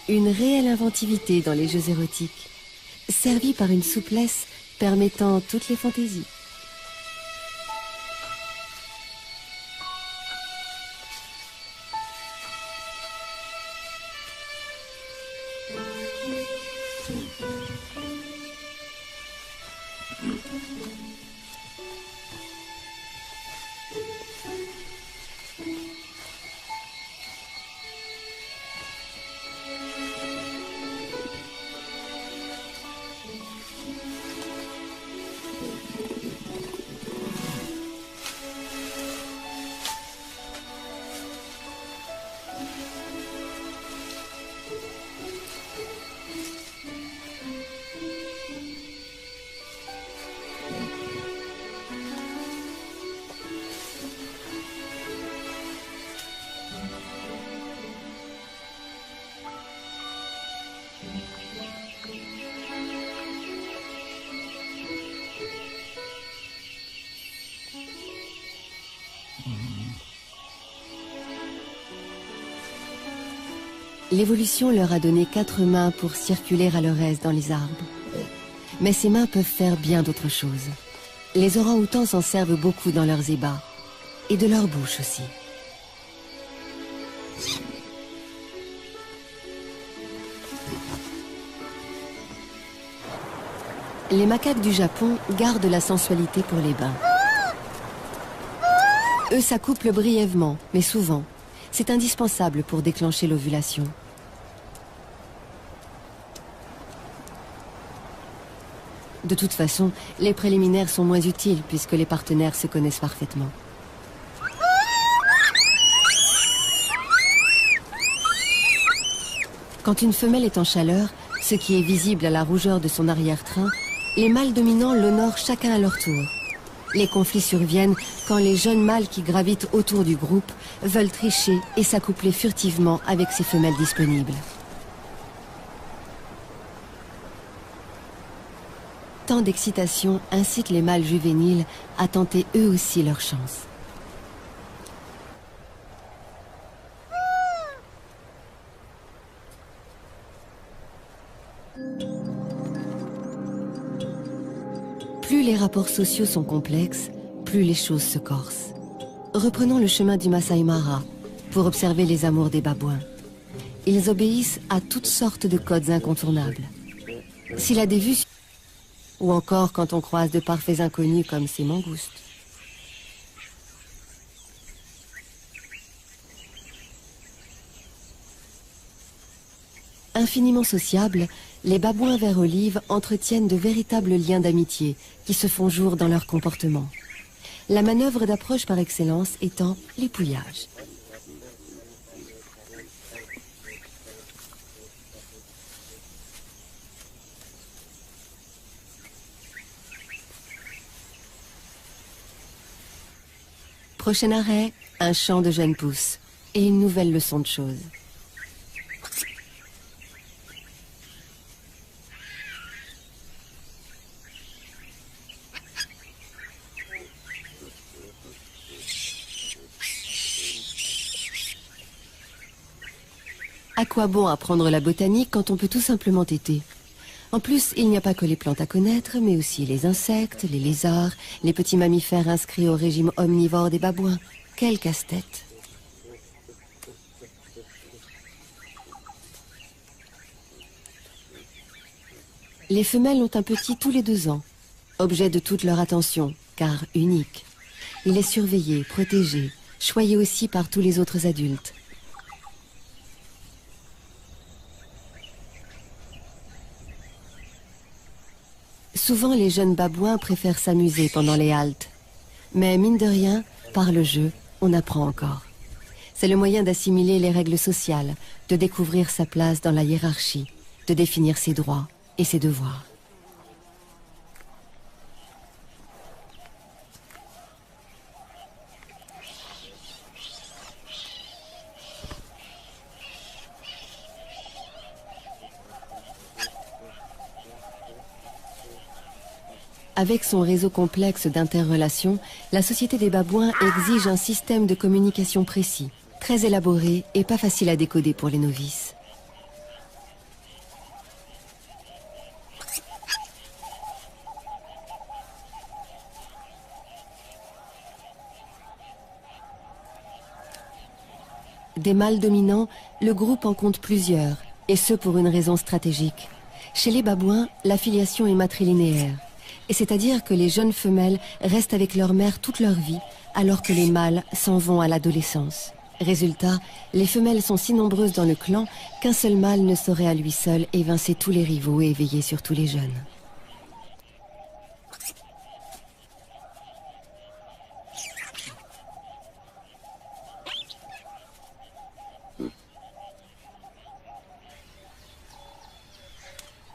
[SPEAKER 1] Une réelle inventivité dans les jeux érotiques, servie par une souplesse permettant toutes les fantaisies. L'évolution leur a donné 4 mains pour circuler à leur aise dans les arbres. Mais ces mains peuvent faire bien d'autres choses. Les orang-outans s'en servent beaucoup dans leurs ébats, et de leur bouche aussi. Les macaques du Japon gardent la sensualité pour les bains. Eux s'accouplent brièvement, mais souvent. C'est indispensable pour déclencher l'ovulation. De toute façon, les préliminaires sont moins utiles puisque les partenaires se connaissent parfaitement. Quand une femelle est en chaleur, ce qui est visible à la rougeur de son arrière-train, les mâles dominants l'honorent chacun à leur tour. Les conflits surviennent quand les jeunes mâles qui gravitent autour du groupe veulent tricher et s'accoupler furtivement avec ces femelles disponibles. Tant d'excitation incite les mâles juvéniles à tenter eux aussi leur chance. Plus les rapports sociaux sont complexes, plus les choses se corsent. Reprenons le chemin du Masai Mara pour observer les amours des babouins. Ils obéissent à toutes sortes de codes incontournables. S'il a des vues, ou encore quand on croise de parfaits inconnus comme ces mangoustes. Infiniment sociables, les babouins vert olive entretiennent de véritables liens d'amitié qui se font jour dans leur comportement. La manœuvre d'approche par excellence étant l'épouillage. Prochain arrêt, un champ de jeunes pousses et une nouvelle leçon de choses. À quoi bon apprendre la botanique quand on peut tout simplement téter? En plus, il n'y a pas que les plantes à connaître, mais aussi les insectes, les lézards, les petits mammifères inscrits au régime omnivore des babouins. Quel casse-tête! Les femelles ont un petit tous les 2 ans, objet de toute leur attention, car unique. Il est surveillé, protégé, choyé aussi par tous les autres adultes. Souvent, les jeunes babouins préfèrent s'amuser pendant les haltes. Mais mine de rien, par le jeu, on apprend encore. C'est le moyen d'assimiler les règles sociales, de découvrir sa place dans la hiérarchie, de définir ses droits et ses devoirs. Avec son réseau complexe d'interrelations, la société des babouins exige un système de communication précis, très élaboré et pas facile à décoder pour les novices. Des mâles dominants, le groupe en compte plusieurs, et ce pour une raison stratégique. Chez les babouins, la filiation est matrilinéaire, et c'est-à-dire que les jeunes femelles restent avec leur mère toute leur vie, alors que les mâles s'en vont à l'adolescence. Résultat, les femelles sont si nombreuses dans le clan qu'un seul mâle ne saurait à lui seul évincer tous les rivaux et veiller sur tous les jeunes.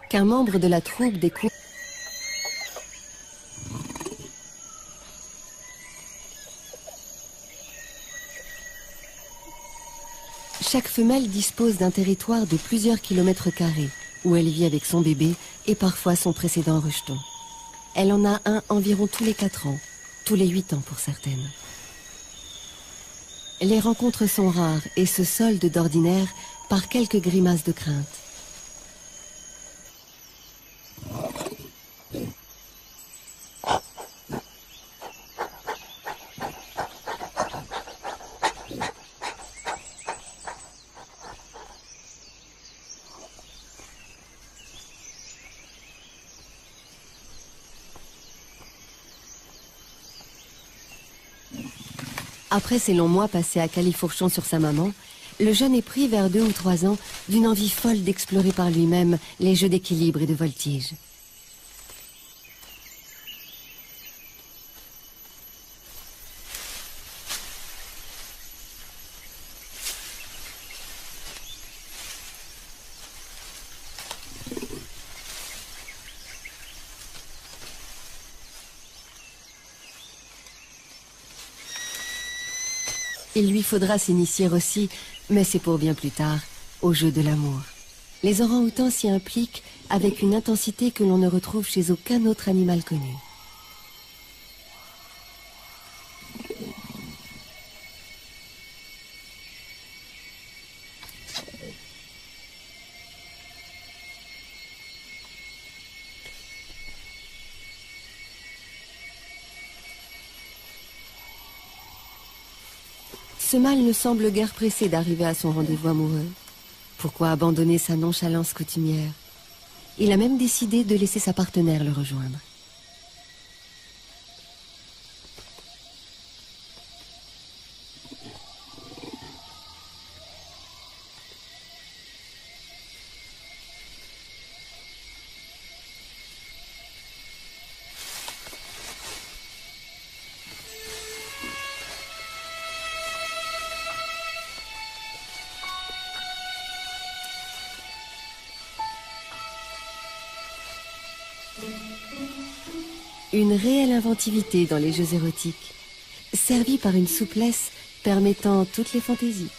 [SPEAKER 1] Qu'un membre de la troupe découvre chaque femelle dispose d'un territoire de plusieurs kilomètres carrés, où elle vit avec son bébé et parfois son précédent rejeton. Elle en a un environ tous les 4 ans, tous les 8 ans pour certaines. Les rencontres sont rares et se soldent d'ordinaire par quelques grimaces de crainte. Après ces longs mois passés à califourchon sur sa maman, le jeune est pris vers 2 ou 3 ans d'une envie folle d'explorer par lui-même les jeux d'équilibre et de voltige. Il lui faudra s'initier aussi, mais c'est pour bien plus tard, au jeu de l'amour. Les orang-outans s'y impliquent avec une intensité que l'on ne retrouve chez aucun autre animal connu. Ce mâle ne semble guère pressé d'arriver à son rendez-vous amoureux. Pourquoi abandonner sa nonchalance coutumière? Il a même décidé de laisser sa partenaire le rejoindre. Une réelle inventivité dans les jeux érotiques, servie par une souplesse permettant toutes les fantaisies.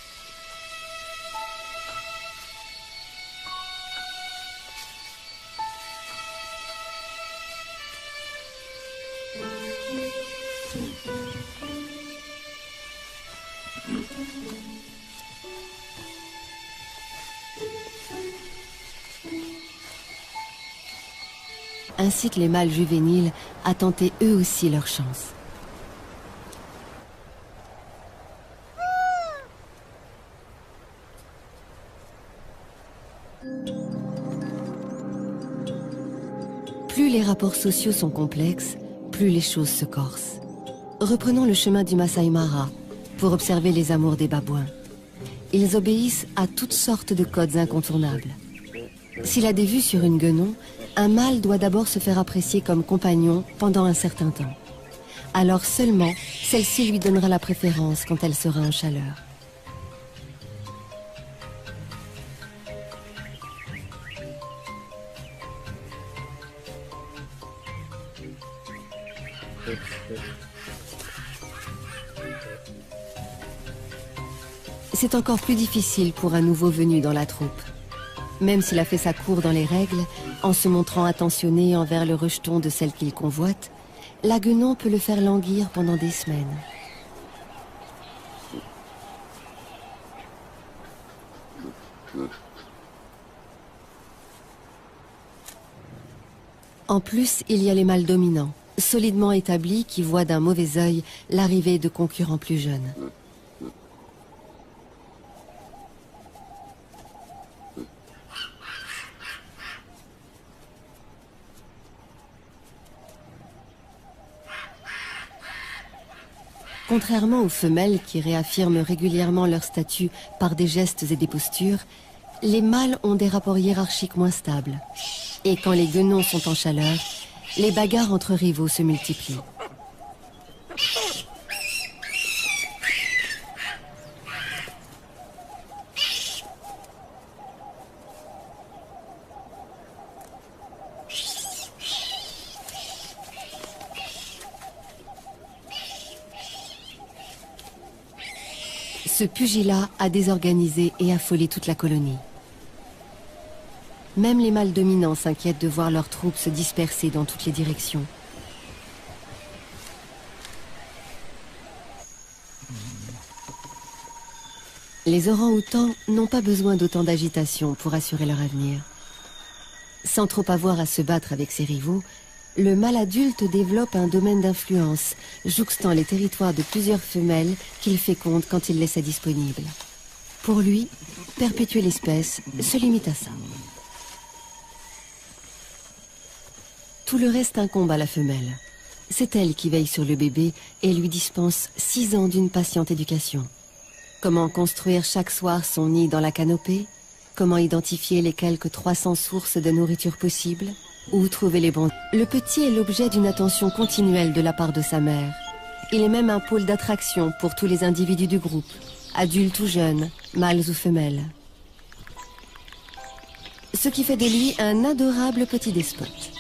[SPEAKER 1] Incite les mâles juvéniles à tenter eux aussi leur chance. Plus les rapports sociaux sont complexes, plus les choses se corsent. Reprenons le chemin du Masai Mara pour observer les amours des babouins. Ils obéissent à toutes sortes de codes incontournables. S'il a des vues sur une guenon, un mâle doit d'abord se faire apprécier comme compagnon pendant un certain temps. Alors seulement, celle-ci lui donnera la préférence quand elle sera en chaleur. C'est encore plus difficile pour un nouveau venu dans la troupe. Même s'il a fait sa cour dans les règles, en se montrant attentionné envers le rejeton de celle qu'il convoite, la guenon peut le faire languir pendant des semaines. En plus, il y a les mâles dominants, solidement établis qui voient d'un mauvais œil l'arrivée de concurrents plus jeunes. Contrairement aux femelles qui réaffirment régulièrement leur statut par des gestes et des postures, les mâles ont des rapports hiérarchiques moins stables. Et quand les guenons sont en chaleur, les bagarres entre rivaux se multiplient. Ce pugilat a désorganisé et affolé toute la colonie. Même les mâles dominants s'inquiètent de voir leurs troupes se disperser dans toutes les directions. Les orang-outans n'ont pas besoin d'autant d'agitation pour assurer leur avenir. Sans trop avoir à se battre avec ses rivaux, le mâle adulte développe un domaine d'influence, jouxtant les territoires de plusieurs femelles qu'il féconde quand il les sait disponibles. Pour lui, perpétuer l'espèce se limite à ça. Tout le reste incombe à la femelle. C'est elle qui veille sur le bébé et lui dispense 6 ans d'une patiente éducation. Comment construire chaque soir son nid dans la canopée? Comment identifier les quelques 300 sources de nourriture possibles? Où trouver les bons... Le petit est l'objet d'une attention continuelle de la part de sa mère. Il est même un pôle d'attraction pour tous les individus du groupe, adultes ou jeunes, mâles ou femelles. Ce qui fait de lui un adorable petit despote.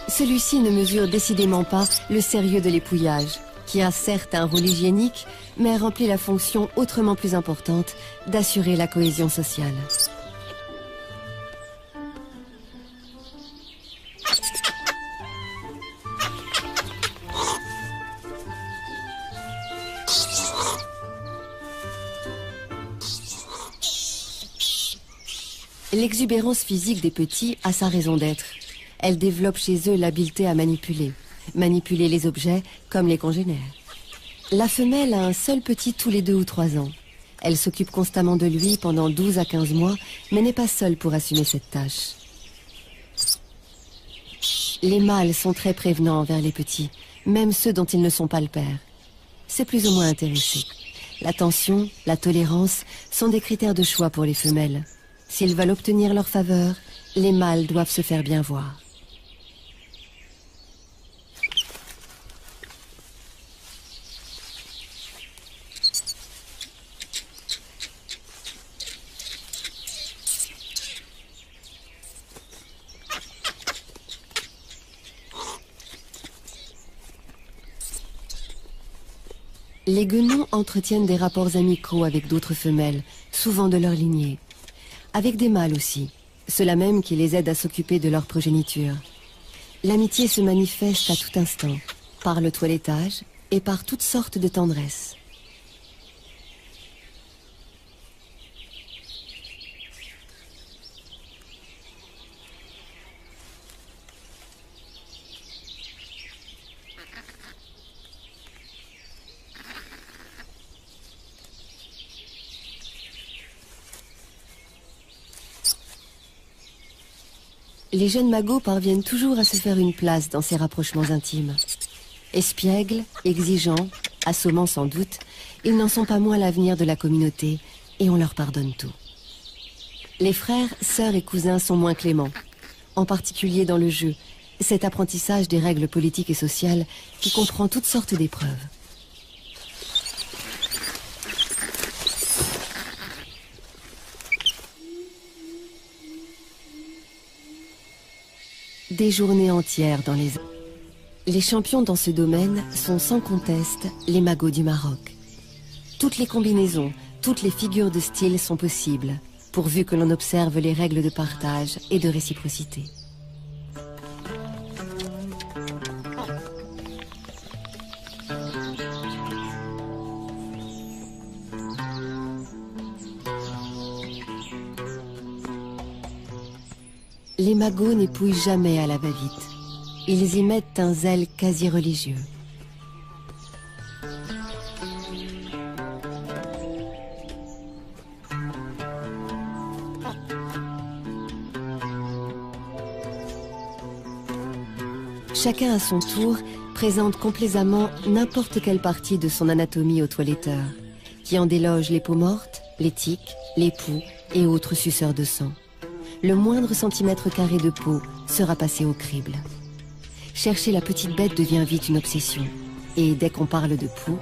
[SPEAKER 1] Celui-ci ne mesure décidément pas le sérieux de l'épouillage, qui a certes un rôle hygiénique, mais remplit la fonction autrement plus importante d'assurer la cohésion sociale. L'exubérance physique des petits a sa raison d'être. Elle développe chez eux l'habileté à manipuler les objets comme les congénères. La femelle a un seul petit tous les 2 ou 3 ans. Elle s'occupe constamment de lui pendant 12 à 15 mois, mais n'est pas seule pour assumer cette tâche. Les mâles sont très prévenants envers les petits, même ceux dont ils ne sont pas le père. C'est plus ou moins intéressé. L'attention, la tolérance sont des critères de choix pour les femelles. S'ils veulent obtenir leur faveur, les mâles doivent se faire bien voir. Les guenons entretiennent des rapports amicaux avec d'autres femelles, souvent de leur lignée. Avec des mâles aussi, ceux-là même qui les aident à s'occuper de leur progéniture. L'amitié se manifeste à tout instant, par le toilettage et par toutes sortes de tendresses. Les jeunes magots parviennent toujours à se faire une place dans ces rapprochements intimes. Espiègles, exigeants, assommants sans doute, ils n'en sont pas moins l'avenir de la communauté et on leur pardonne tout. Les frères, sœurs et cousins sont moins cléments, en particulier dans le jeu, cet apprentissage des règles politiques et sociales qui comprend toutes sortes d'épreuves. Des journées entières dans les... Les champions dans ce domaine sont sans conteste les magots du Maroc. Toutes les combinaisons, toutes les figures de style sont possibles, pourvu que l'on observe les règles de partage et de réciprocité. Les magots n'épouillent jamais à la va-vite. Ils y mettent un zèle quasi religieux. chacun à son tour présente complaisamment n'importe quelle partie de son anatomie au toiletteur, qui en déloge les peaux mortes, les tiques, les poux et autres suceurs de sang. Le moindre centimètre carré de peau sera passé au crible. Chercher la petite bête devient vite une obsession. Et dès qu'on parle de poux,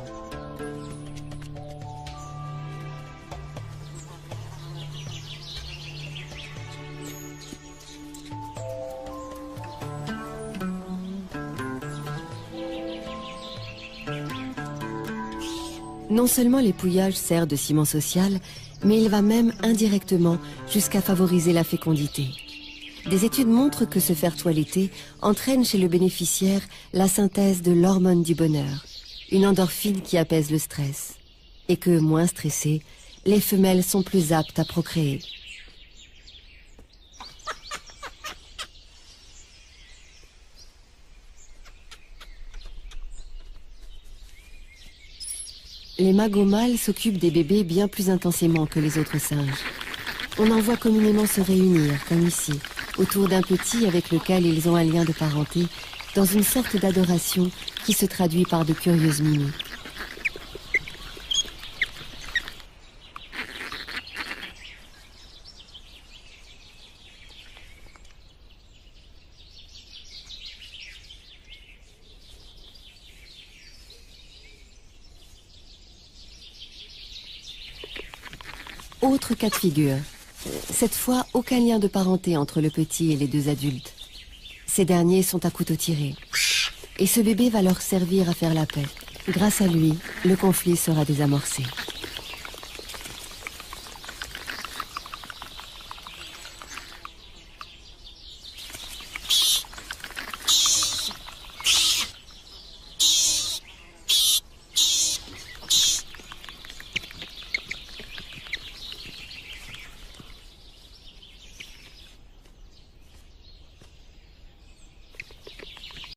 [SPEAKER 1] non seulement l'épouillage sert de ciment social, mais il va même indirectement jusqu'à favoriser la fécondité. Des études montrent que se faire toiletter entraîne chez le bénéficiaire la synthèse de l'hormone du bonheur, une endorphine qui apaise le stress, et que, moins stressées, les femelles sont plus aptes à procréer. Les magots mâles s'occupent des bébés bien plus intensément que les autres singes. On en voit communément se réunir, comme ici, autour d'un petit avec lequel ils ont un lien de parenté, dans une sorte d'adoration qui se traduit par de curieuses mimiques. Autre cas de figure. Cette fois, aucun lien de parenté entre le petit et les deux adultes. Ces derniers sont à couteau tiré. Et ce bébé va leur servir à faire la paix. Grâce à lui, le conflit sera désamorcé.